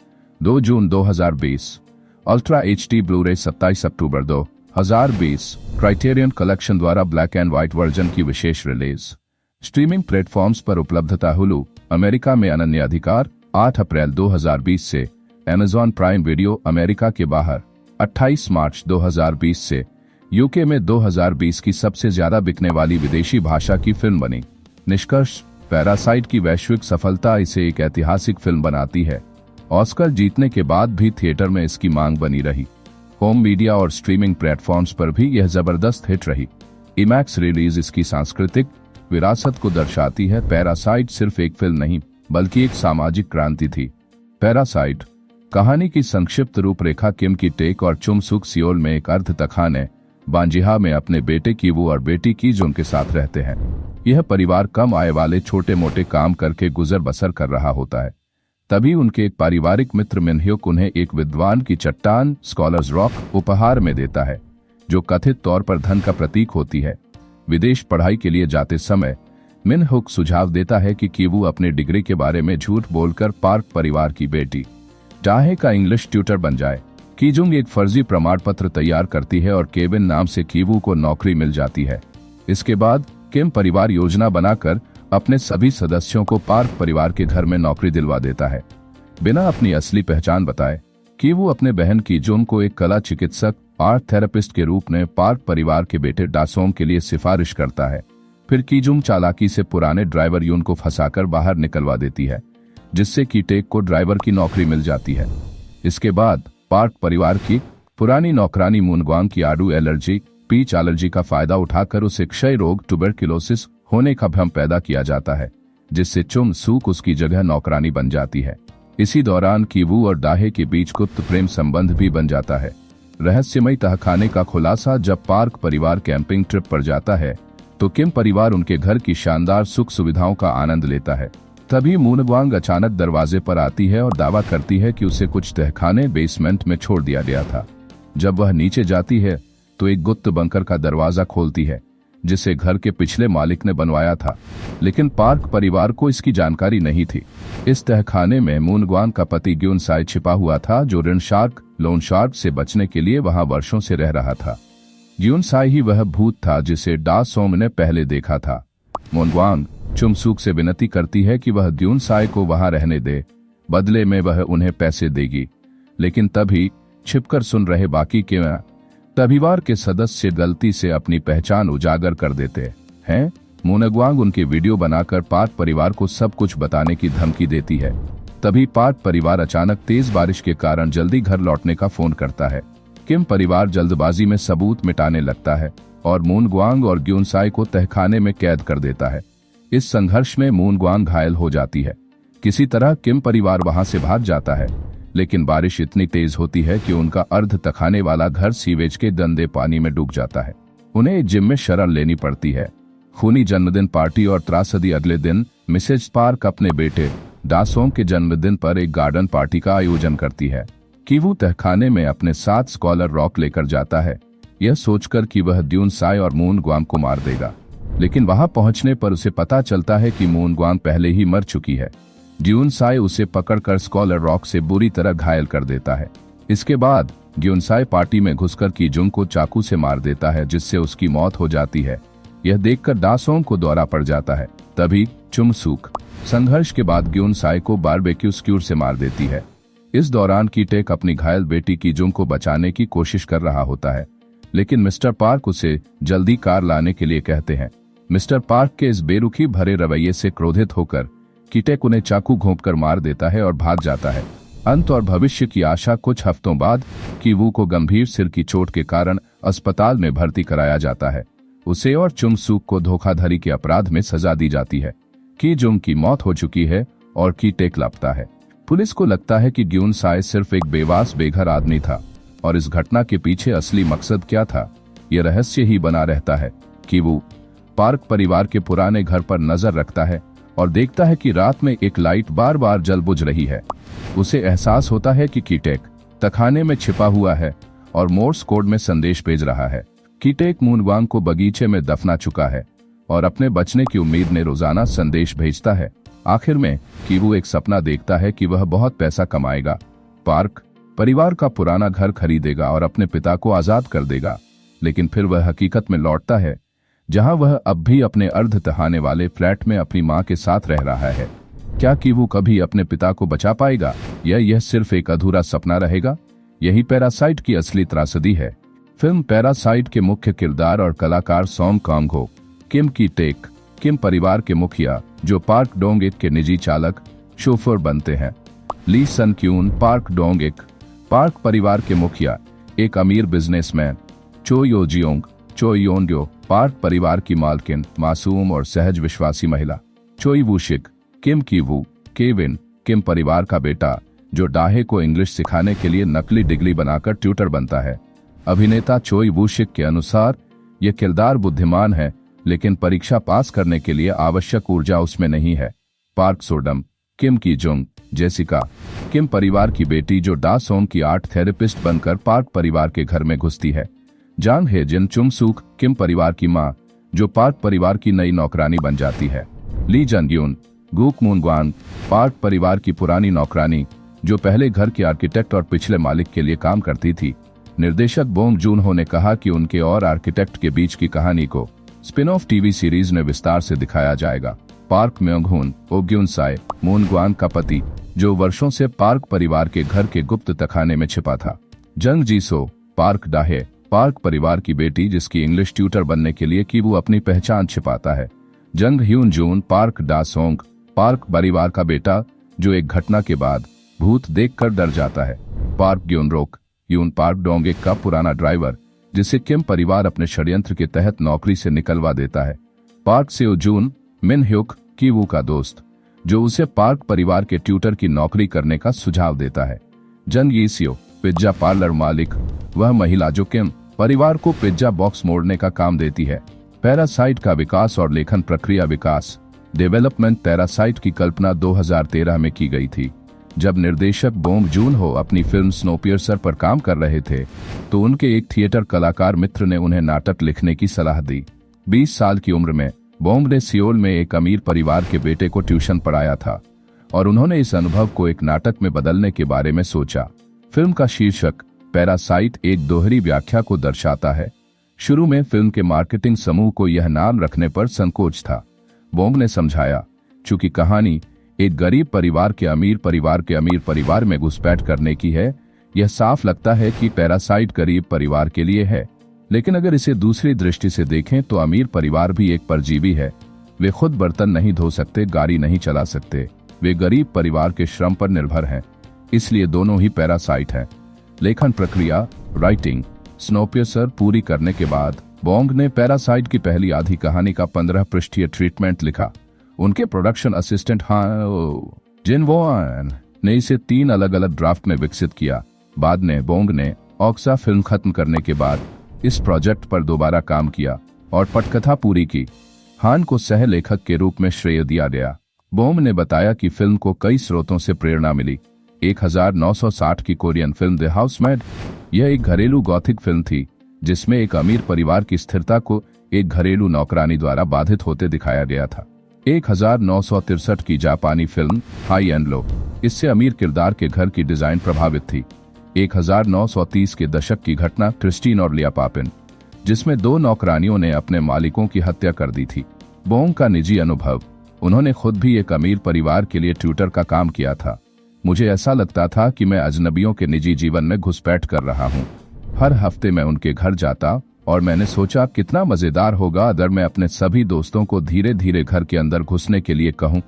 Speaker 2: 2 जून 2020। अल्ट्रा HD ब्लू-रे 27 अक्टूबर 2020। क्राइटेरियन कलेक्शन द्वारा ब्लैक एंड व्हाइट वर्जन की विशेष रिलीज। स्ट्रीमिंग प्लेटफॉर्म्स पर उपलब्धता। हुलू अमेरिका में अनन्य अधिकार 8 अप्रैल 2020 से। Amazon प्राइम वीडियो अमेरिका के बाहर 28 मार्च 2020 से। यूके में 2020 की सबसे ज्यादा बिकने वाली विदेशी भाषा की फिल्म बनी। निष्कर्ष, पैरासाइट की वैश्विक सफलता इसे एक ऐतिहासिक फिल्म बनाती है। ऑस्कर जीतने के बाद भी थिएटर में इसकी मांग बनी रही। होम मीडिया और स्ट्रीमिंग प्लेटफॉर्म्स पर भी यह जबरदस्त हिट रही। IMAX रिलीज इसकी सांस्कृतिक विरासत को दर्शाती है। पैरासाइट सिर्फ एक फिल्म नहीं, बल्कि एक सामाजिक क्रांति थी। पैरासाइट कहानी की संक्षिप्त रूपरेखा। किम की टेक और चुम सुक सियोल में एक अर्ध तखाने बांजिहा में अपने बेटे कीवू और बेटी कीजुन के साथ रहते हैं। यह परिवार कम आय वाले छोटे मोटे काम करके गुजर बसर कर रहा होता है। तभी उनके एक पारिवारिक मित्र मिनह्युक उन्हें एक विद्वान की चट्टान स्कॉलर्स रॉक उपहार में देता है, जो कथित तौर पर धन का प्रतीक होती है। विदेश पढ़ाई के लिए जाते समय मिनहुक सुझाव देता है कि कीवू अपने डिग्री के बारे में झूठ बोलकर पार्क परिवार की बेटी टाहे का इंग्लिश ट्यूटर बन जाए। कीजुंग एक फर्जी प्रमाण पत्र तैयार करती है और केविन नाम से कीवू को नौकरी मिल जाती है। इसके बाद किम परिवार योजना बनाकर अपने सभी सदस्यों को पार्क परिवार के घर में नौकरी दिलवा देता है, बिना अपनी असली पहचान बताए। कीवू अपने बहन कीजुन को एक कला चिकित्सक आर्ट थेरेपिस्ट के रूप में पार्क परिवार के बेटे डासोम के लिए सिफारिश करता है। फिर कीजुंग चालाकी से पुराने ड्राइवर यून को फंसाकर बाहर निकलवा देती है, जिससे कीटेक को ड्राइवर की नौकरी मिल जाती है। इसके बाद पार्क परिवार की पुरानी नौकरानी मूनग्वांग की आड़ू एलर्जी, पीच एलर्जी का फायदा उठाकर उसे क्षय रोग ट्यूबरक्लोसिस होने का भ्रम पैदा किया जाता है, जिससे चुम सूक उसकी जगह नौकरानी बन जाती है। इसी दौरान कीवू और डाहे के बीच गुप्त प्रेम संबंध भी बन जाता है। रहस्यमयी तहखाने का खुलासा जब पार्क परिवार कैंपिंग ट्रिप पर जाता है तो किम परिवार उनके घर की शानदार सुख सुविधाओं का आनंद लेता है। तभी मूनग्वांग अचानक दरवाजे पर आती है और दावा करती है कि उसे कुछ तहखाने बेसमेंट में छोड़ दिया गया था। जब वह नीचे जाती है तो एक गुप्त बंकर का दरवाजा खोलती है, जिसे घर के पिछले मालिक ने बनवाया था, लेकिन पार्क परिवार को इसकी जानकारी नहीं थी। इस तहखाने में मूनग्वांग का पति ग्यून साई छिपा हुआ था, जो ऋण शार्क लोन शार्क से बचने के लिए वहां वर्षों से रह रहा था। ग्यून साई ही वह भूत था जिसे डा सोंग ने पहले देखा था। मूनग्वांग चुमसूक से विनती करती है कि वह ग्यून साई को वहां रहने दे, बदले में वह उन्हें पैसे देगी। लेकिन तभी छिपकर सुन रहे बाकी के परिवार के सदस्य गलती से अपनी पहचान उजागर कर देते हैं। मूनग्वांग उनके वीडियो बनाकर पार्क परिवार को सब कुछ बताने की धमकी देती है। तभी पार्क परिवार अचानक तेज बारिश के कारण जल्दी घर लौटने का फोन करता है। किम परिवार जल्दबाजी में सबूत मिटाने लगता है और मूनग्वांग और ग्यून साई को तहखाने में कैद कर देता है। इस संघर्ष में मूनग्वांग घायल हो जाती है। किसी तरह किम परिवार वहां से भाग जाता है, लेकिन बारिश इतनी तेज होती है कि उनका अर्ध तखाने वाला घर सीवेज के गंदे पानी में डूब जाता है। उन्हें एक जिम में शरण लेनी पड़ती है। खूनी जन्मदिन पार्टी और त्रासदी अगले दिन मिसेज पार्क अपने बेटे डासोंग के जन्मदिन पर एक गार्डन पार्टी का आयोजन करती है कि वो तहखाने में अपने साथ स्कॉलर रॉक लेकर जाता है, यह सोचकर कि वह ग्यून साई और मूनग्वांग को मार देगा। लेकिन वहां पहुंचने पर उसे पता चलता है कि मूनग्वांग पहले ही मर चुकी है। ग्यून साई उसे पकड़कर स्कॉलर रॉक से बुरी तरह घायल कर देता है। इसके बाद ग्यून साई पार्टी में घुसकर कीजुंग को चाकू से मार देता है, जिससे उसकी मौत हो जाती है। यह देखकर डासोंग को दौरा पड़ जाता है। तभी चुमसूक संघर्ष के बाद ग्यून साई को बारबेक्यू स्क्यूर से मार देती है। इस दौरान कीटेक अपनी घायल बेटी कीजुंग को बचाने की कोशिश कर रहा होता है, लेकिन मिस्टर पार्क उसे जल्दी कार लाने के लिए कहते हैं। मिस्टर पार्क के इस बेरुखी भरे रवैये से क्रोधित होकर कीटेक उन्हें चाकू घोंपकर मार देता है और भाग जाता है। अंत और भविष्य की आशा कुछ हफ्तों बाद कीवू को गंभीर सिर की चोट के कारण अस्पताल में भर्ती कराया जाता है। उसे और चुमसूक को धोखाधड़ी के अपराध में सजा दी जाती है। कीजुंग की मौत हो चुकी है और कीटेक लापता है। पुलिस को लगता है कि ग्यून साई सिर्फ एक बेवास बेघर आदमी था और इस घटना के पीछे असली मकसद क्या था, यह रहस्य ही बना रहता है। कीवू पार्क परिवार के पुराने घर पर नजर रखता है और देखता है कि रात में एक लाइट बार बार जल बुझ रही है। उसे एहसास होता है कि कीटेक तखाने में छिपा हुआ है और मोर्स कोड में संदेश भेज रहा है। कीटेक मूनग्वांग को बगीचे में दफना चुका है और अपने बचने की उम्मीद में रोजाना संदेश भेजता है। आखिर में कीवू एक सपना देखता है कि वह बहुत पैसा कमाएगा, पार्क परिवार का पुराना घर खरीदेगा और अपने पिता को आजाद कर देगा। लेकिन फिर वह हकीकत में लौटता है, जहां वह अब भी अपने अर्ध तहाने वाले फ्लैट में अपनी मां के साथ रह रहा है। क्या कीवू कभी अपने पिता को बचा पाएगा या यह सिर्फ एक अधूरा सपना रहेगा? यही पैरासाइट की असली त्रासदी है। फिल्म पैरासाइट के मुख्य किरदार और कलाकार सोंग कांग हो, किम कीटेक किम परिवार के मुखिया जो पार्क डोंग एक के निजी चालक शोफर बनते हैं। ली सन क्यून पार्क डोंग एक पार्क परिवार के मुखिया एक अमीर बिजनेसमैन। चो यो जियोंग चो योनड्यो पार्क परिवार की मालकिन मासूम और सहज विश्वासी महिला। चोई वूशिक किम कीवू केविन किम परिवार का बेटा जो डाहे को इंग्लिश सिखाने के लिए नकली डिग्री बनाकर ट्यूटर बनता है। अभिनेता चोई वूशिक के अनुसार यह किरदार बुद्धिमान है, लेकिन परीक्षा पास करने के लिए आवश्यक ऊर्जा उसमें नहीं है। पार्क सोडम किम कीजुंग जेसिका किम परिवार की बेटी जो डासोंग की आर्ट थेरेपिस्ट बनकर पार्क परिवार के घर में घुसती है। जांग हेजिन चुमसूक किम परिवार की मां जो पार्क परिवार की नई नौकरानी बन जाती है। ली जंग्यून गूक मूनग्वांग पार्क परिवार की पुरानी नौकरानी जो पहले घर के आर्किटेक्ट और पिछले मालिक के लिए काम करती थी। निर्देशक बोंग जून हो ने कहा कि उनके और आर्किटेक्ट के बीच की कहानी को स्पिन ऑफ टीवी सीरीज में विस्तार से दिखाया जाएगा। पार्क म्योंगहुन ओग्यून साई मूनग्वांग का पति जो वर्षों से पार्क परिवार के घर के गुप्त तखाने में छिपा था। जंग जीसो पार्क डाहे पार्क परिवार की बेटी जिसकी इंग्लिश ट्यूटर बनने के लिए कीवू अपनी पहचान छिपाता है। जंग ह्यून जून पार्क डासोंग पार्क परिवार का बेटा जो एक घटना के बाद भूत देखकर डर जाता है। पार्क ग्यूनरोक यून पार्क डोंग एक का पुराना ड्राइवर, जिसे किम परिवार अपने षड्यंत्र के तहत नौकरी से निकलवा देता है। पार्क सेओ जून मिन ह्युक कीवू का दोस्त, जो उसे पार्क परिवार के ट्यूटर की नौकरी करने का सुझाव देता है। जन यीसियो पिज्जा पार्लर मालिक, वह महिला जो किम परिवार को पिज्जा बॉक्स मोड़ने का काम देती है। पैरासाइट का विकास और लेखन प्रक्रिया विकास डेवलपमेंट पैरासाइट की कल्पना 2013 में की गई थी। जब निर्देशक बोंग जून हो अपनी फिल्म स्नोपियर्सर पर काम कर रहे थे, तो उनके एक थिएटर कलाकार मित्र ने उन्हें नाटक लिखने की सलाह दी। 20 साल की उम्र में बोंग ने सियोल में एक अमीर परिवार के बेटे को ट्यूशन पढ़ाया था और उन्होंने इस अनुभव को एक नाटक में बदलने के बारे में सोचा। फिल्म का शीर्षक पैरासाइट एक दोहरी व्याख्या को दर्शाता है। शुरू में फिल्म के मार्केटिंग समूह को यह नाम रखने पर संकोच था। बोंग ने समझाया, चूंकि कहानी एक गरीब परिवार के अमीर परिवार में घुसपैठ करने की है, यह साफ लगता है कि पैरासाइट गरीब परिवार के लिए है। लेकिन अगर इसे दूसरी दृष्टि से देखें तो अमीर परिवार भी एक परजीवी है। वे खुद बर्तन नहीं धो सकते, गाड़ी नहीं चला सकते, वे गरीब परिवार के श्रम पर निर्भर हैं, इसलिए दोनों ही पैरासाइट हैं। लेखन प्रक्रिया राइटिंग स्नोपियर्सर पूरी करने के बाद बोंग ने पैरासाइट की पहली आधी कहानी का 15 पृष्ठीय ट्रीटमेंट लिखा। उनके प्रोडक्शन असिस्टेंट जिनवोआन ने इसे 3 अलग अलग ड्राफ्ट में विकसित किया। बाद में बोंग ने ऑक्सा फिल्म खत्म करने के बाद इस प्रोजेक्ट पर दोबारा काम किया और पटकथा पूरी की। हान को सह लेखक के रूप में श्रेय दिया गया। बोंग ने बताया कि फिल्म को कई स्रोतों से प्रेरणा मिली। 1960 की कोरियन फिल्म द हाउसमेड, यह एक घरेलू गॉथिक फिल्म थी जिसमें एक अमीर परिवार की स्थिरता को एक घरेलू नौकरानी द्वारा बाधित होते दिखाया गया था। 1963 की जापानी फिल्म हाई एंड लो, इससे अमीर किरदार के घर की डिजाइन प्रभावित थी। 1930 के दशक की घटना क्रिस्टीन और लिया पापिन, जिसमें 2 नौकरानियों ने अपने मालिकों की हत्या कर दी थी। बोंग का निजी अनुभव, उन्होंने खुद भी एक अमीर परिवार के लिए ट्यूटर का काम किया था। मुझे ऐसा लगता था कि मैं अजनबियों के निजी जीवन में घुसपैठ कर रहा हूँ। हर हफ्ते मैं उनके घर जाता और मैंने सोचा कितना मजेदार होगा अगर मैं अपने सभी दोस्तों को धीरे धीरे घर के अंदर घुसने के लिए कहूं।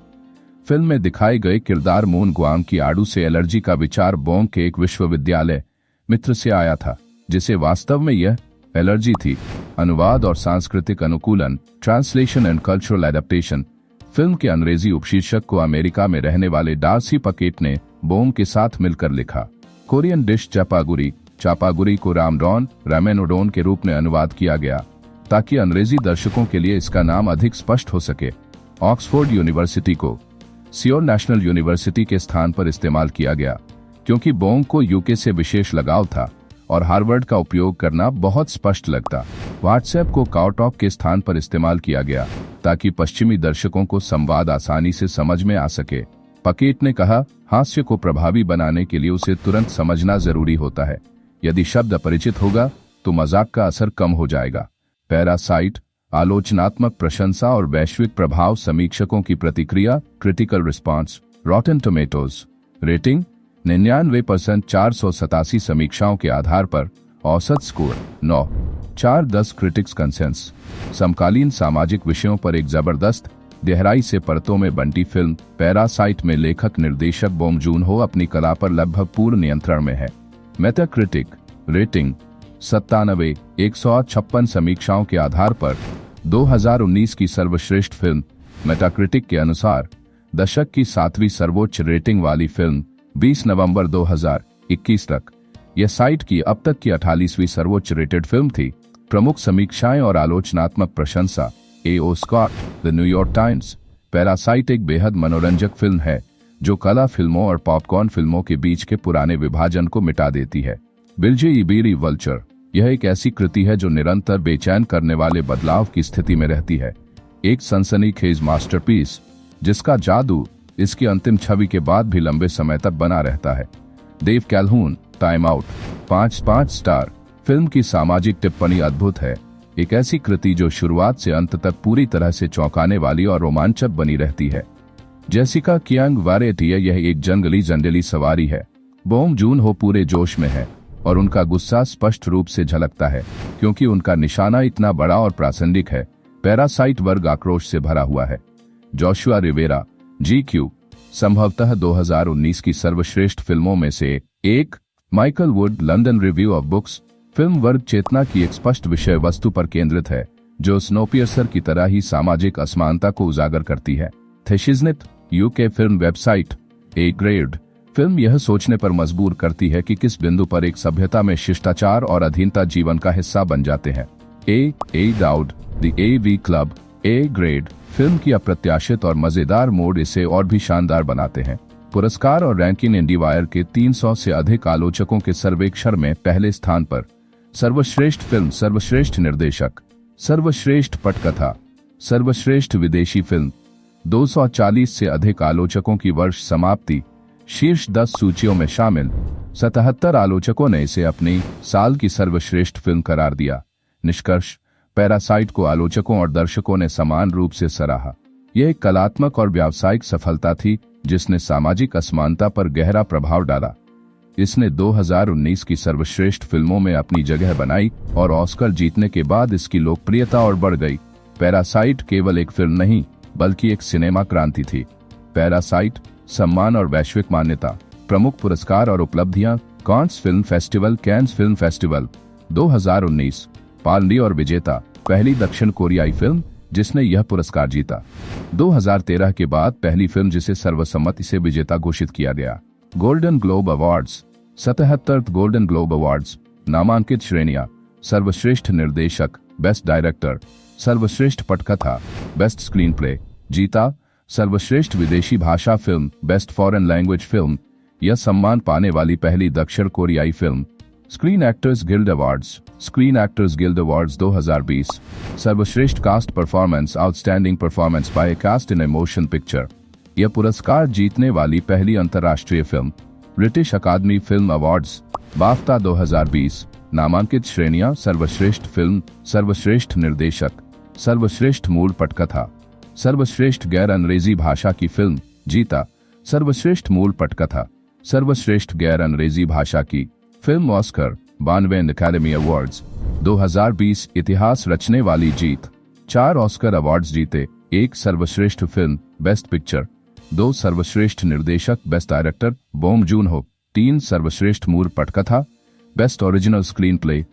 Speaker 2: फिल्म में दिखाए गए किरदार मून ग्वांग की आड़ू से एलर्जी का विचार बोंग के एक विश्वविद्यालय मित्र से आया था, जिसे वास्तव में यह एलर्जी थी। अनुवाद और सांस्कृतिक अनुकूलन translation and cultural adaptation. Film के अंग्रेजी उपशीर्षक को अमेरिका में रहने वाले डार्सी पकेट ने बोंग के साथ मिलकर लिखा। कोरियन डिश चापागुरी को रामेन उडोन के रूप में अनुवाद किया गया ताकि अंग्रेजी दर्शकों के लिए इसका नाम अधिक स्पष्ट हो सके। ऑक्सफोर्ड यूनिवर्सिटी को सियोल नेशनल यूनिवर्सिटी के स्थान पर इस्तेमाल किया गया क्योंकि बोंग को यूके से विशेष लगाव था और हार्वर्ड का उपयोग करना बहुत स्पष्ट लगता। व्हाट्सएप को काउटॉक के स्थान पर इस्तेमाल किया गया ताकि पश्चिमी दर्शकों को संवाद आसानी से समझ में आ सके। पकेट ने कहा, हास्य को प्रभावी बनाने के लिए उसे तुरंत समझना जरूरी होता है। यदि शब्द अपरिचित होगा तो मजाक का असर कम हो जाएगा। पैरासाइट आलोचनात्मक प्रशंसा और वैश्विक प्रभाव। समीक्षकों की प्रतिक्रिया क्रिटिकल रिस्पांस। रॉटन tomatoes rating 99%। 487 समीक्षाओं के आधार पर औसत स्कोर 9.4 क्रिटिक्स कंसेंस। समकालीन सामाजिक विषयों पर एक जबरदस्त गहराई से परतों में बंटी फिल्म पैरासाइट में लेखक निर्देशक बोंग जून हो अपनी कला पर लगभग पूर्ण नियंत्रण में है। Metacritic rating 97। 156 समीक्षाओं के आधार पर 2019 की सर्वश्रेष्ठ फिल्म। मेटाक्रिटिक के अनुसार दशक की 7वीं सर्वोच्च रेटिंग वाली फिल्म 20 नवंबर 2021 तक। यह साइट की अब तक की 48वीं सर्वोच्च रेटेड फिल्म थी। प्रमुख समीक्षाएं और आलोचनात्मक प्रशंसा। A.O. Scott, the New York Times. Parasite एक बेहद मनोरंजक फिल्म है जो कला फिल्मों और पॉपकॉर्न फिल्मों के बीच के पुराने विभाजन को मिटा देती है। बिल्जे इबीरी वल्चर, यह एक ऐसी कृति है जो निरंतर बेचैन करने वाले बदलाव की स्थिति में रहती है। एक सनसनीखेज मास्टरपीस जिसका जादू इसकी अंतिम छवि के बाद भी लंबे समय तक बना रहता है। देव कैल्हून, टाइम आउट 5 स्टार। फिल्म की सामाजिक टिप्पणी अद्भुत है। एक ऐसी कृति जो शुरुआत से अंत तक पूरी तरह से चौंकाने वाली और रोमांचक बनी रहती है। जेसिका कियांग वारेटिया, यह एक जंगली सवारी है। बोंग जून हो पूरे जोश में है और उनका गुस्सा स्पष्ट रूप से झलकता है क्योंकि उनका निशाना इतना बड़ा और प्रासंगिक है। पैरासाइट वर्ग आक्रोश से भरा हुआ है। जोशुआ रिवेरा, GQ, संभवतः 2019 की सर्वश्रेष्ठ फिल्मों में से एक। Michael would, London review of books. Film वर्ग चेतना की एक स्पष्ट विषय वस्तु पर केंद्रित है जो स्नोपियर्सर की तरह ही सामाजिक असमानता को उजागर करती है। The Shiznit, UK film website. A grade film यह सोचने पर मजबूर करती है कि किस बिंदु पर एक सभ्यता में शिष्टाचार और अधीनता जीवन का हिस्सा बन जाते हैं। A Dowd, the AV club. A grade film की अप्रत्याशित और मजेदार मोड इसे और भी शानदार बनाते हैं। पुरस्कार और रैंकिंग इंडिवायर के 300 से अधिक आलोचकों के सर्वेक्षण में पहले स्थान पर। सर्वश्रेष्ठ फिल्म, सर्वश्रेष्ठ निर्देशक, सर्वश्रेष्ठ पटकथा, सर्वश्रेष्ठ विदेशी फिल्म। 240 से अधिक आलोचकों की वर्ष समाप्ति। शीर्ष 10 सूचियों में शामिल। 77 आलोचकों ने इसे अपनी साल की सर्वश्रेष्ठ फिल्म करार दिया। निष्कर्ष, पैरासाइट को आलोचकों और दर्शकों ने समान रूप से सराहा। यह एक कलात्मक और व्यावसायिक सफलता थी जिसने सामाजिक असमानता पर गहरा प्रभाव डाला। इसने 2019 की सर्वश्रेष्ठ फिल्मों में अपनी जगह बनाई और ऑस्कर जीतने के बाद इसकी लोकप्रियता और बढ़ गई। पैरासाइट केवल एक फिल्म नहीं बल्कि एक सिनेमा क्रांति थी। पैरासाइट, सम्मान और वैश्विक मान्यता। प्रमुख पुरस्कार और उपलब्धियां। कांस film festival, cans film festival 2019। पालनी और विजेता, पहली दक्षिण कोरियाई फिल्म जिसने यह पुरस्कार जीता। 2013 के बाद पहली फिल्म जिसे सर्वसम्मति से विजेता घोषित किया गया। Golden globe awards. 77 golden globe awards. नामांकित श्रेणियां। सर्वश्रेष्ठ निर्देशक, बेस्ट डायरेक्टर, सर्वश्रेष्ठ पटकथा, बेस्ट स्क्रीन प्ले। जीता। सर्वश्रेष्ठ विदेशी भाषा film, best foreign language film, यह सम्मान पाने वाली पहली दक्षिण कोरियाई film. Screen actors Guild Awards. Screen actors Guild Awards 2020। सर्वश्रेष्ठ cast performance, outstanding performance by a cast in a motion picture, यह पुरस्कार जीतने वाली पहली अंतर्राष्ट्रीय film. British Academy Film Awards, BAFTA 2020। नामांकित श्रेणियां। सर्वश्रेष्ठ फिल्म, सर्वश्रेष्ठ निर्देशक, सर्वश्रेष्ठ मूल पटकथा, सर्वश्रेष्ठ गैर अंग्रेजी भाषा की फिल्म। जीता। सर्वश्रेष्ठ मूल पटकथा, सर्वश्रेष्ठ गैर अंग्रेजी भाषा की फिल्म। ऑस्कर 92 अकादमी अवार्ड्स 2020। इतिहास रचने वाली जीत। 4 ऑस्कर अवार्ड्स जीते। 1 सर्वश्रेष्ठ फिल्म, बेस्ट पिक्चर। 2 सर्वश्रेष्ठ निर्देशक, बेस्ट डायरेक्टर, बोंग जून-हो। 3 सर्वश्रेष्ठ मूल पटकथा, बेस्ट ओरिजिनल स्क्रीन प्ले।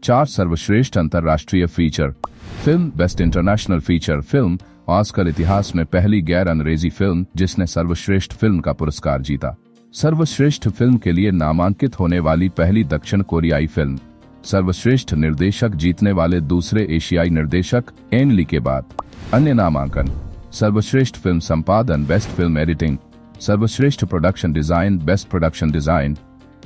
Speaker 2: 4 सर्वश्रेष्ठ अंतर्राष्ट्रीय feature film, best international feature film. Oscar इतिहास में पहली गैर अंग्रेजी फिल्म जिसने सर्वश्रेष्ठ फिल्म का पुरस्कार जीता। सर्वश्रेष्ठ फिल्म के लिए नामांकित होने वाली पहली दक्षिण कोरियाई फिल्म। सर्वश्रेष्ठ निर्देशक जीतने वाले दूसरे एशियाई निर्देशक एन ली के बाद। अन्य नामांकन। सर्वश्रेष्ठ फिल्म संपादन, बेस्ट फिल्म एडिटिंग। सर्वश्रेष्ठ production design, best production design,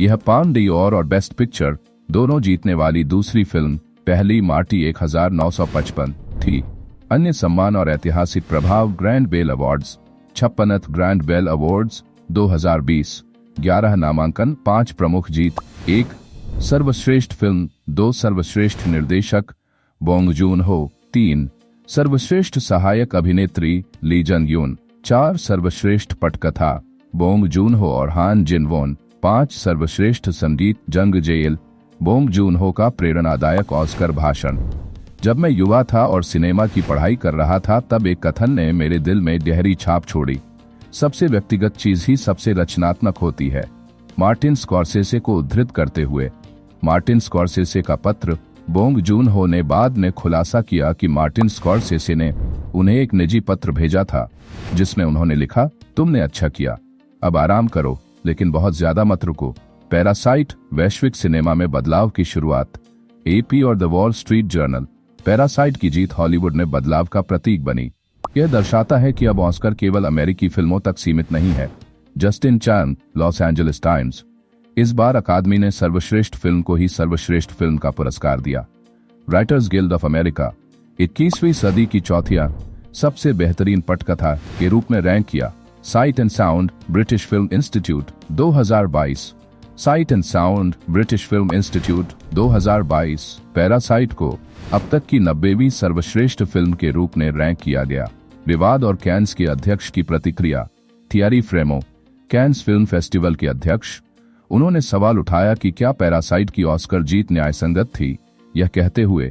Speaker 2: यह पाम डियोर और बेस्ट पिक्चर दोनों जीतने वाली दूसरी फिल्म, पहली मार्टी 1955 थी। अन्य सम्मान और ऐतिहासिक प्रभाव। Grand Bell Awards. 56 Grand Bell Awards 2020। 11 नामांकन, 5 प्रमुख जीत। 1 सर्वश्रेष्ठ फिल्म, 2 सर्वश्रेष्ठ निर्देशक, बोंग जून-हो। 3 सर्वश्रेष्ठ सहायक अभिनेत्री, ली जंग यून। 4 सर्वश्रेष्ठ पटकथा, बोंग जून-हो और हान जिन-वोन। 5 सर्वश्रेष्ठ संगीत, जंग जेल, बोंग जून-हो का प्रेरणादायक ऑस्कर भाषण। जब मैं युवा था और सिनेमा की पढ़ाई कर रहा था तब एक कथन ने मेरे दिल में गहरी छाप छोड़ी, सबसे व्यक्तिगत चीज ही सबसे रचनात्मक होती है। मार्टिन स्कॉर्सेसे को उद्धृत करते हुए। मार्टिन स्कॉर्सेसे का पत्र। बोंग जून-हो ने बाद में खुलासा किया कि मार्टिन स्कॉर्सेसे ने उन्हें एक निजी पत्र भेजा था जिसमें उन्होंने लिखा, तुमने अच्छा किया, अब आराम करो लेकिन बहुत ज्यादा मत रुको। पैरासाइट, वैश्विक सिनेमा में बदलाव की शुरुआत। AP और the wall street journal. Parasite की जीत हॉलीवुड में बदलाव का प्रतीक बनी। यह दर्शाता है कि अब ऑस्कर केवल अमेरिकी फिल्मों तक सीमित नहीं है। जस्टिन चैन, लॉस एंजलिस टाइम्स। इस बार अकादमी ने सर्वश्रेष्ठ फिल्म को ही सर्वश्रेष्ठ फिल्म का पुरस्कार दिया। राइटर्स गिल्ड ऑफ अमेरिका 21वीं सदी की चौथिया सबसे बेहतरीन पटकथा के रूप में रैंक किया। Site and sound, British film institute 2022। Site and sound, British film institute 2022। Parasite को अब तक की 90वीं सर्वश्रेष्ठ फिल्म के रूप में रैंक किया गया। विवाद और कैन्स के अध्यक्ष की प्रतिक्रिया। थियरी फ्रेमो, कैन्स फिल्म फेस्टिवल के अध्यक्ष, उन्होंने सवाल उठाया कि क्या पैरासाइट की ऑस्कर जीत न्यायसंगत थी, यह कहते हुए,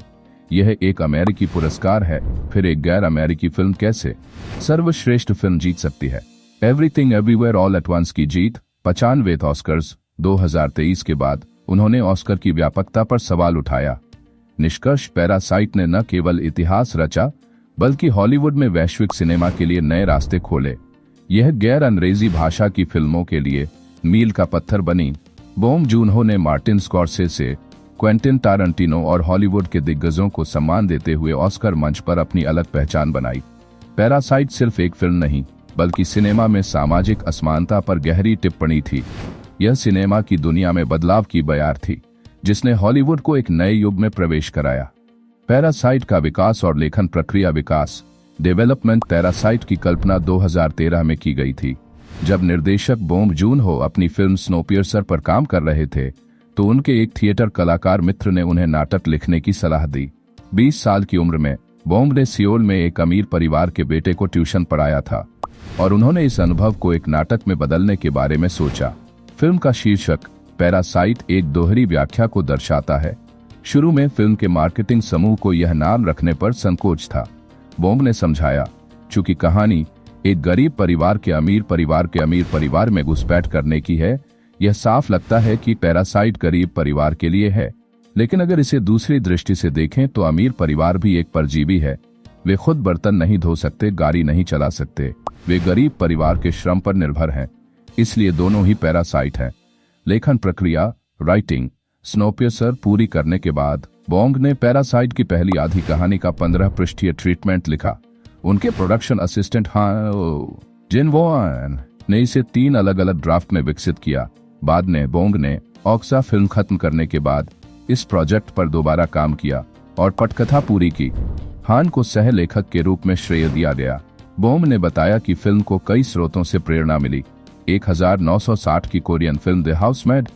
Speaker 2: यह एक अमेरिकी पुरस्कार है, फिर एक गैर अमेरिकी फिल्म कैसे सर्वश्रेष्ठ फिल्म जीत सकती है। Everything everywhere all at once की जीत 95वें ऑस्कर्स 2023 के बाद उन्होंने ऑस्कर की व्यापकता पर सवाल उठाया। निष्कर्ष, पैरासाइट ने न केवल इतिहास रचा बल्कि हॉलीवुड में वैश्विक सिनेमा के लिए नए रास्ते खोले। यह गैर अंग्रेजी भाषा की फिल्मों के लिए मील का पत्थर बनी। बोंग जून-हो ने मार्टिन स्कॉर्सेसे, क्वेंटिन टारंटिनो और हॉलीवुड के दिग्गजों को सम्मान देते हुए ऑस्कर मंच पर अपनी अलग पहचान बनाई। पैरासाइट सिर्फ एक फिल्म नहीं बल्कि सिनेमा में सामाजिक असमानता पर गहरी टिप्पणी थी। यह सिनेमा की दुनिया में बदलाव की बयार थी जिसने हॉलीवुड को एक नए युग में प्रवेश कराया। पैरासाइट का विकास और लेखन प्रक्रिया। विकास डेवलपमेंट। पैरासाइट की कल्पना 2013 में की गई थी। जब निर्देशक बोंग जून-हो अपनी फिल्म स्नोपियर्सर पर काम कर रहे थे तो उनके एक थिएटर कलाकार मित्र ने उन्हें नाटक लिखने की सलाह दी। 20 साल की उम्र में बोंग ने सियोल में एक अमीर परिवार के बेटे को ट्यूशन पढ़ाया था और उन्होंने इस अनुभव को एक नाटक में बदलने के बारे में सोचा। फिल्म का शीर्षक पैरासाइट एक दोहरी व्याख्या को दर्शाता है। शुरू में फिल्म के मार्केटिंग समूह को यह नाम रखने पर संकोच था। बोंग ने समझाया, चूंकि कहानी एक गरीब परिवार के अमीर परिवार में घुसपैठ करने की है, यह साफ लगता है कि पैरासाइट गरीब परिवार के लिए है। लेकिन अगर इसे दूसरी दृष्टि से देखें तो अमीर परिवार भी एक परजीवी है। वे खुद बर्तन नहीं धो सकते, गाड़ी नहीं चला सकते। वे गरीब परिवार के श्रम पर निर्भर हैं, इसलिए दोनों ही पैरासाइट हैं। लेखन प्रक्रिया। राइटिंग। स्नोपियर्सर पूरी करने के बाद बोंग ने पैरासाइट की पहली आधी कहानी का 15 पृष्ठीय ट्रीटमेंट लिखा। उनके प्रोडक्शन असिस्टेंट जिन वोआन ने इसे 3 अलग अलग ड्राफ्ट में विकसित किया। बाद में बोंग ने ऑक्सा फिल्म खत्म करने के बाद इस प्रोजेक्ट पर दोबारा काम किया और पटकथा पूरी की। हान को सह लेखक के रूप में श्रेय दिया गया। बोंग ने बताया कि फिल्म को कई स्रोतों से प्रेरणा मिली। 1960 की कोरियन फिल्म द हाउसमेड,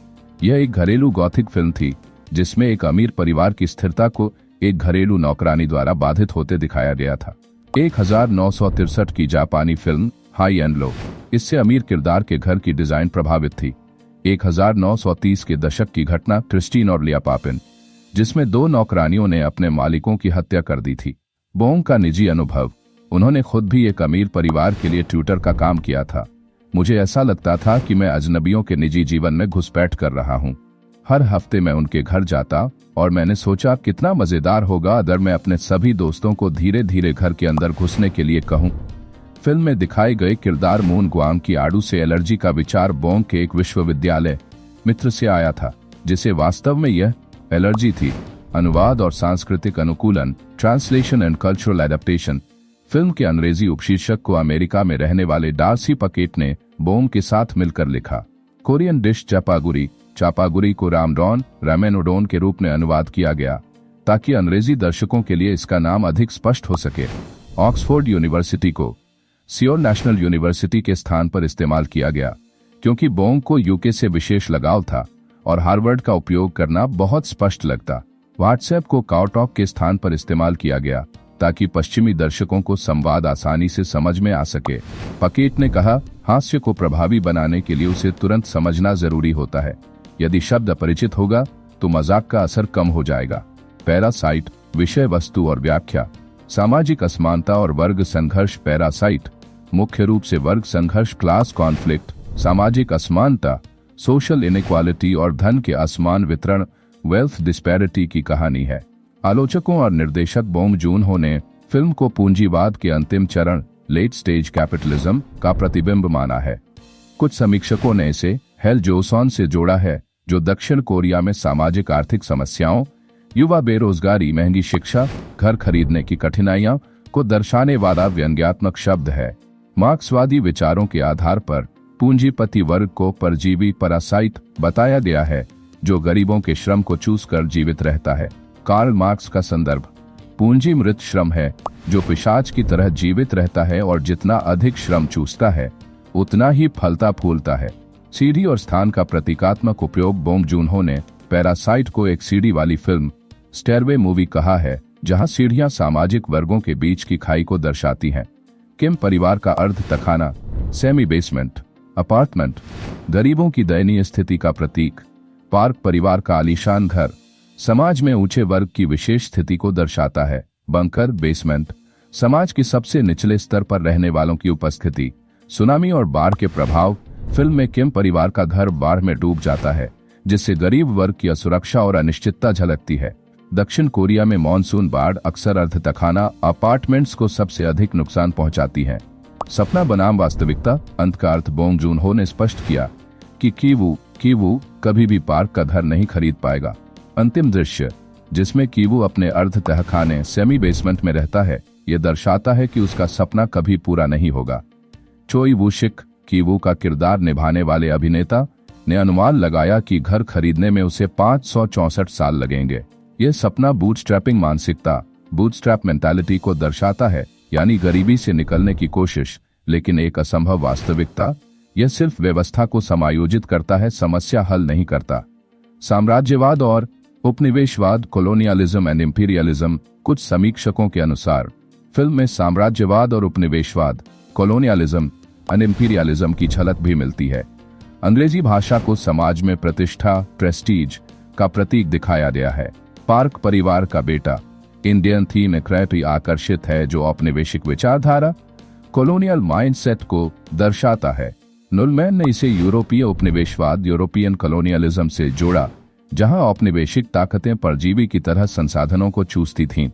Speaker 2: यह एक घरेलू गॉथिक फिल्म थी जिसमें एक अमीर परिवार की स्थिरता को एक घरेलू नौकरानी द्वारा बाधित होते दिखाया गया था। 1963 की जापानी फिल्म हाई एंड लो, इससे अमीर किरदार के घर की डिजाइन प्रभावित थी। 1930 के दशक की घटना क्रिस्टीन और लिया पापिन, जिसमें 2 नौकरानियों ने अपने मालिकों की हत्या कर दी थी। बोंग का निजी अनुभव। उन्होंने खुद भी एक अमीर परिवार के लिए ट्यूटर का काम किया था। मुझे ऐसा लगता था कि मैं अजनबियों के निजी जीवन में घुसपैठ कर रहा हूँ। हर हफ्ते मैं उनके घर जाता और मैंने सोचा कितना मजेदार होगा अगर मैं अपने सभी दोस्तों को धीरे धीरे घर के अंदर घुसने के लिए कहूँ। फिल्म में दिखाए गए किरदार मून ग्वांग की आड़ू से एलर्जी का विचार बोंग के एक विश्वविद्यालय मित्र से आया था, जिसे वास्तव में यह एलर्जी थी। अनुवाद और सांस्कृतिक अनुकूलन। Translation and cultural adaptation. Film के अंग्रेजी उपशीर्षक को अमेरिका में रहने वाले डार्सी पकेट ने बोंग के साथ मिलकर लिखा। कोरियन डिश चापागुरी को रामेनोडोन के रूप में अनुवाद किया गया ताकि अंग्रेजी दर्शकों के लिए इसका नाम अधिक स्पष्ट हो सके। ऑक्सफोर्ड यूनिवर्सिटी को सियोल नेशनल यूनिवर्सिटी के स्थान पर इस्तेमाल किया गया क्योंकि बोंग को यूके से विशेष लगाव था और हार्वर्ड का उपयोग करना बहुत स्पष्ट लगता। व्हाट्सएप को काओटॉक के स्थान पर इस्तेमाल किया गया ताकि पश्चिमी दर्शकों को संवाद आसानी से समझ में आ सके। पकेट ने कहा, हास्य को प्रभावी बनाने के लिए उसे तुरंत समझना जरूरी होता है। यदि शब्द अपरिचित होगा तो मजाक का असर कम हो जाएगा। पैरासाइट। विषय वस्तु और व्याख्या। सामाजिक असमानता और वर्ग संघर्ष। पैरासाइट मुख्य रूप से वर्ग संघर्ष, क्लास कॉन्फ्लिक्ट, सामाजिक असमानता, सोशल इनइक्वालिटी और धन के असमान वितरण, वेल्थ डिस्पैरिटी की कहानी है। आलोचकों और निर्देशक बोंग जून-हो ने फिल्म को पूंजीवाद के अंतिम चरण, लेट स्टेज कैपिटलिज्म, का प्रतिबिंब माना है। कुछ समीक्षकों ने इसे हेल जोसॉन से जोड़ा है, जो दक्षिण कोरिया में सामाजिक आर्थिक समस्याओं, युवा बेरोजगारी, महंगी शिक्षा, घर खरीदने की कठिनाइयां को दर्शाने वाला व्यंग्यात्मक शब्द है। मार्क्सवादी विचारों के आधार पर पूंजीपति वर्ग को परजीवी पैरासाइट बताया गया है जो गरीबों के श्रम को चूस कर जीवित रहता है। कार्ल मार्क्स का संदर्भ। पूंजी मृत श्रम है जो पिशाच की तरह जीवित रहता है और जितना अधिक श्रम चूसता है उतना ही फलता फूलता है। सीढ़ी और स्थान का प्रतीकात्मक उपयोग। बोंग जून-हो ने पैरासाइट को एक सीढ़ी वाली फिल्म, स्टेयरवे मूवी कहा है, जहां सीढ़ियां सामाजिक वर्गों के बीच की खाई को दर्शाती हैं। किम परिवार का अर्ध तखाना, सेमी बेसमेंट, अपार्टमेंट, गरीबों की दयनीय स्थिति का प्रतीक। पार्क परिवार का आलीशान घर, समाज में ऊंचे वर्ग की विशेष स्थिति को दर्शाता है। बंकर, बेसमेंट, समाज के सबसे निचले स्तर पर रहने वालों की उपस्थिति। सुनामी और बाढ़ के प्रभाव। फिल्म में किम परिवार का घर बाढ़ में डूब जाता है, जिससे गरीब वर्ग की असुरक्षा और अनिश्चितता झलकती है। दक्षिण कोरिया में मानसून बाढ़ अक्सर अर्धतखाना अपार्टमेंट्स को सबसे अधिक नुकसान पहुंचाती है। सपना बनाम वास्तविकता। अंत का अर्थ बोंग जून हो ने स्पष्ट किया कि कीवू कभी भी पार्क का घर नहीं खरीद पाएगा। अंतिम दृश्य, जिसमें कीवू अपने अर्ध तहखाने सेमी बेसमेंट में रहता है, यह दर्शाता है कि उसका सपना कभी पूरा नहीं होगा। चोई वूशिक, कीवू का किरदार निभाने वाले अभिनेता, ने अनुमान लगाया कि घर खरीदने में उसे 564 साल लगेंगे। यह सपना बूटस्ट्रैपिंग मानसिकता, बूटस्ट्रैप मेंटालिटी को दर्शाता है, यानी गरीबी से निकलने की कोशिश, लेकिन एक असंभव वास्तविकता। यह सिर्फ व्यवस्था को समायोजित करता है, समस्या हल नहीं करता। साम्राज्यवाद और उपनिवेशवाद, कॉलोनियलिज्म एंड इंपीरियलिज्म। कुछ समीक्षकों के अनुसार फिल्म में साम्राज्यवाद और उपनिवेशवाद, कॉलोनियलिज्म एंड इंपीरियलिज्म की झलक भी मिलती है। अंग्रेजी भाषा को समाज में प्रतिष्ठा, प्रेस्टीज का प्रतीक दिखाया गया है। पार्क परिवार का बेटा इंडियन थीम क्रेटी आकर्षित है, जो औपनिवेशिक विचारधारा, कॉलोनियल माइंडसेट को दर्शाता है। नुलमैन ने इसे यूरोपीय उपनिवेशवाद, यूरोपियन कॉलोनियलिज्म से जोड़ा, जहां औपनिवेशिक ताकतें परजीवी की तरह संसाधनों को चूसती थीं।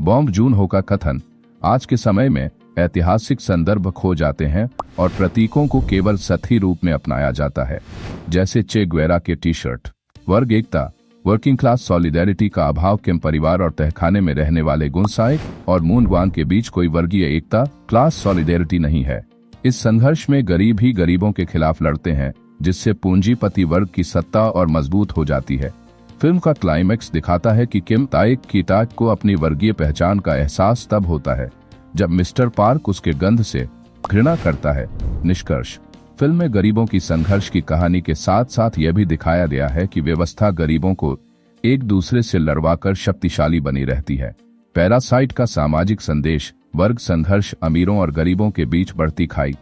Speaker 2: बॉन्ग जून हो का कथन, आज के समय में ऐतिहासिक संदर्भ खो जाते हैं और प्रतीकों को केवल सतही रूप में अपनाया जाता है, जैसे चे ग्वेरा के टी शर्ट। वर्ग एकता, वर्किंग क्लास सॉलिडेरिटी का अभाव। किम परिवार और तहखाने में रहने वाले गुनसाई और मूनग्वान के बीच कोई वर्गीय एकता, क्लास सॉलिडेरिटी नहीं है। इस संघर्ष में गरीब ही गरीबों के खिलाफ लड़ते हैं, जिससे पूंजीपति वर्ग की सत्ता और मजबूत हो जाती है। फिल्म का क्लाइमैक्स दिखाता है कि किम ताएक कीटाक को अपनी वर्गीय पहचान का एहसास तब होता है जब मिस्टर पार्क उसके गंध से घृणा करता है। निष्कर्ष, फिल्म में गरीबों की संघर्ष की कहानी के साथ साथ यह भी दिखाया गया है कि व्यवस्था गरीबों को एक दूसरे से लड़वाकर शक्तिशाली बनी रहती है। पैरासाइट का सामाजिक संदेश, वर्ग संघर्ष, अमीरों और गरीबों के बीच बढ़ती खाई,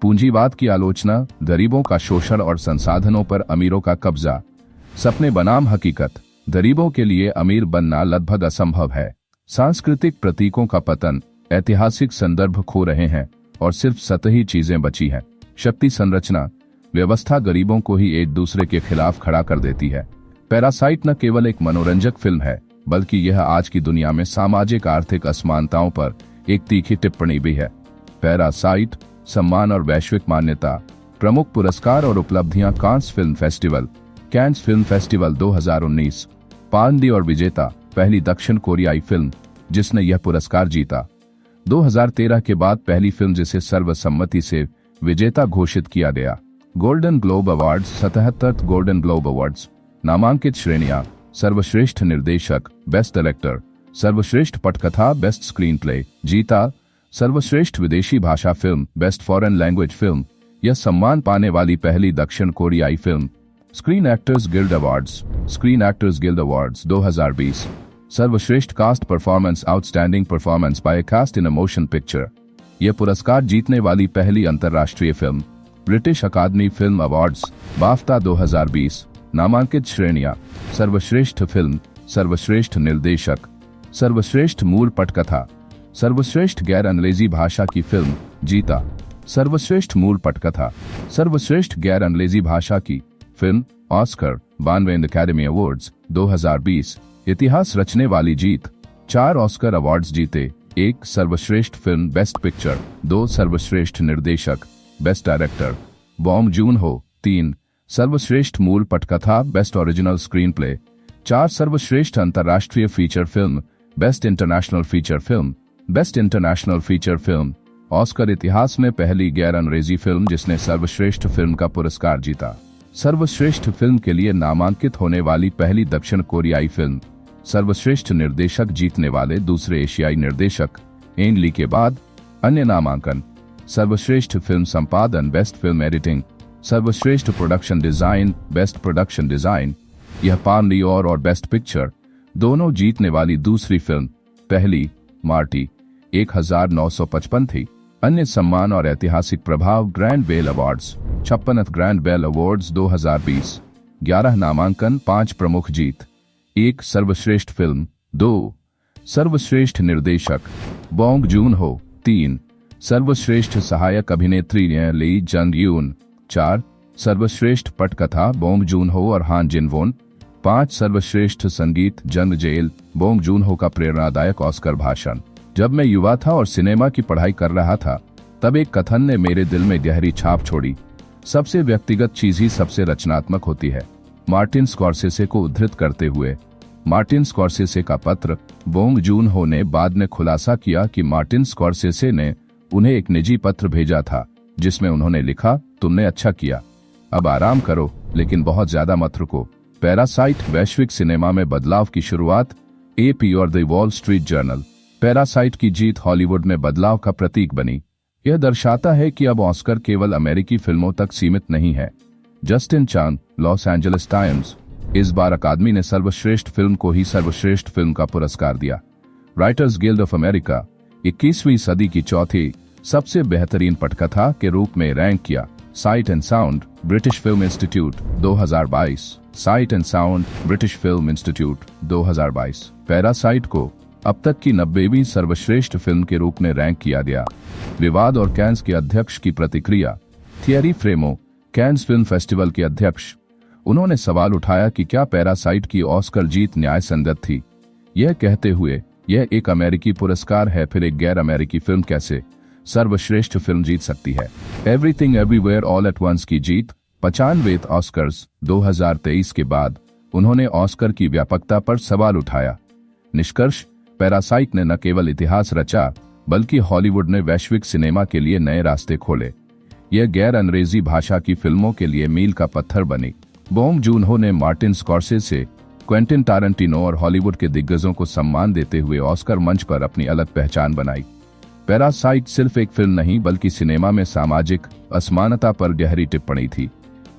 Speaker 2: पूंजीवाद की आलोचना, गरीबों का शोषण और संसाधनों पर अमीरों का कब्जा। सपने बनाम हकीकत, गरीबों के लिए अमीर बनना लगभग असंभव है। सांस्कृतिक प्रतीकों का पतन, ऐतिहासिक संदर्भ खो रहे हैं और सिर्फ सतही चीजें बची हैं। शक्ति संरचना, व्यवस्था गरीबों को ही एक दूसरे के खिलाफ खड़ा कर देती है। पैरासाइट न केवल एक मनोरंजक फिल्म है, बल्कि यह आज की दुनिया में सामाजिक आर्थिक असमानताओं पर एक तीखी टिप्पणी भी है। पैरासाइट, सम्मान और वैश्विक मान्यता। प्रमुख पुरस्कार और उपलब्धियां। कांस film festival, cans film festival 2019। Palm ड'ओर विजेता, पहली दक्षिण कोरियाई फिल्म जिसने यह पुरस्कार जीता। 2013 के बाद पहली फिल्म जिसे सर्वसम्मति से विजेता घोषित किया गया। Golden globe awards, 77 golden globe awards. नामांकित श्रेणियां: सर्वश्रेष्ठ निर्देशक, बेस्ट डायरेक्टर, सर्वश्रेष्ठ पटकथा, बेस्ट स्क्रीन प्ले। जीता सर्वश्रेष्ठ विदेशी भाषा film, best foreign language film. यह सम्मान पाने वाली पहली दक्षिण कोरियाई film. Screen actors Guild Awards, Screen actors Guild Awards 2020। सर्वश्रेष्ठ cast performance, outstanding performance by cast in a motion picture. यह पुरस्कार जीतने वाली पहली अंतर्राष्ट्रीय film. British Academy Film Awards, BAFTA 2020। नामांकित श्रेणियां: सर्वश्रेष्ठ फिल्म, सर्वश्रेष्ठ निर्देशक, सर्वश्रेष्ठ मूल पटकथा, सर्वश्रेष्ठ गैर अंग्रेजी भाषा की फिल्म। जीता सर्वश्रेष्ठ मूल पटकथा, सर्वश्रेष्ठ गैर अंग्रेजी भाषा की फिल्म। Oscar 92 academy awards 2020। इतिहास रचने वाली जीत, 4 ऑस्कर अवार्ड्स जीते। 1 सर्वश्रेष्ठ फिल्म, बेस्ट पिक्चर। 2 सर्वश्रेष्ठ निर्देशक, बेस्ट डायरेक्टर, बॉन्ग जून हो। 3 सर्वश्रेष्ठ मूल पटकथा, बेस्ट ओरिजिनल स्क्रीन प्ले। 4 सर्वश्रेष्ठ अंतर्राष्ट्रीय feature film, best international feature film, best international feature film. Oscar इतिहास में पहली गैर अंग्रेजी फिल्म जिसने सर्वश्रेष्ठ फिल्म का पुरस्कार जीता। सर्वश्रेष्ठ फिल्म के लिए नामांकित होने वाली पहली दक्षिण कोरियाई फिल्म। सर्वश्रेष्ठ निर्देशक जीतने वाले दूसरे एशियाई निर्देशक एन ली के बाद। अन्य नामांकन: सर्वश्रेष्ठ फिल्म संपादन, बेस्ट फिल्म एडिटिंग, सर्वश्रेष्ठ production design, best production design. यह पाल्म ड'ओर और बेस्ट पिक्चर दोनों जीतने वाली दूसरी फिल्म। पहली मार्टी 1955 थी। अन्य सम्मान और ऐतिहासिक प्रभाव: Grand Bell Awards, 56 Grand Bell Awards 2020। 11 नामांकन, 5 प्रमुख जीत। 1 सर्वश्रेष्ठ फिल्म। 2 सर्वश्रेष्ठ निर्देशक, बॉन्ग जून हो। 3 सर्वश्रेष्ठ सहायक अभिनेत्री ने ली जंग यून। 4 सर्वश्रेष्ठ पटकथा बोंग जून हो और हान जिन वोन। 5 सर्वश्रेष्ठ संगीत जंग जेल बोंग जून हो का प्रेरणादायक ऑस्कर भाषण। जब मैं युवा था और सिनेमा की पढ़ाई कर रहा था, तब एक कथन ने मेरे दिल में गहरी छाप छोड़ी, सबसे व्यक्तिगत चीज ही सबसे रचनात्मक होती है। मार्टिन स्कॉर्सेसे को उद्धृत करते हुए। मार्टिन स्कॉर्सेसे का पत्र। बोंग जून हो ने बाद में खुलासा किया कि मार्टिन स्कॉर्सेसे ने उन्हें एक निजी पत्र भेजा था, जिसमें उन्होंने लिखा, तुमने अच्छा किया, अब आराम करो, लेकिन बहुत ज्यादा मत रुको। पैरासाइट वैश्विक सिनेमा में बदलाव की शुरुआत। AP और the wall street journal. Parasite की जीत हॉलीवुड में बदलाव का प्रतीक बनी। यह दर्शाता है कि अब ऑस्कर केवल अमेरिकी फिल्मों तक सीमित नहीं है। जस्टिन चान, लॉस एंजलिस टाइम्स। इस बार अकादमी ने सर्वश्रेष्ठ फिल्म को ही सर्वश्रेष्ठ फिल्म का पुरस्कार दिया। राइटर्स गिल्ड ऑफ अमेरिका 21वीं सदी की चौथी सबसे बेहतरीन पटकथा के रूप में रैंक किया। Site and sound British film institute 2022। Site and sound British film institute 2022। Parasite को अब तक की 90वीं सर्वश्रेष्ठ फिल्म के रूप में रैंक किया गया। विवाद और कैन्स के अध्यक्ष की प्रतिक्रिया। थियरी फ्रेमो, कैन्स फिल्म फेस्टिवल के अध्यक्ष, उन्होंने सवाल उठाया कि क्या पैरासाइट की ऑस्कर जीत न्याय संगत थी, यह कहते हुए, यह एक अमेरिकी पुरस्कार है, फिर एक गैर अमेरिकी फिल्म कैसे सर्वश्रेष्ठ फिल्म जीत सकती है। Everything everywhere all at once की जीत 95वें ऑस्कर्स 2023 के बाद उन्होंने ऑस्कर की व्यापकता पर सवाल उठाया। निष्कर्ष, पैरासाइट ने न केवल इतिहास रचा, बल्कि हॉलीवुड ने वैश्विक सिनेमा के लिए नए रास्ते खोले। यह गैर अंग्रेजी भाषा की फिल्मों के लिए मील का पत्थर बनी। बोंग जून हो ने मार्टिन स्कॉर्सेसे, क्वेंटिन टारंटिनो और हॉलीवुड के दिग्गजों को सम्मान देते हुए ऑस्कर मंच पर अपनी अलग पहचान बनाई। पैरासाइट सिर्फ एक फिल्म नहीं, बल्कि सिनेमा में सामाजिक असमानता पर गहरी टिप्पणी थी।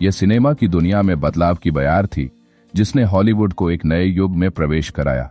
Speaker 2: यह सिनेमा की दुनिया में बदलाव की बयार थी, जिसने हॉलीवुड को एक नए युग में प्रवेश कराया।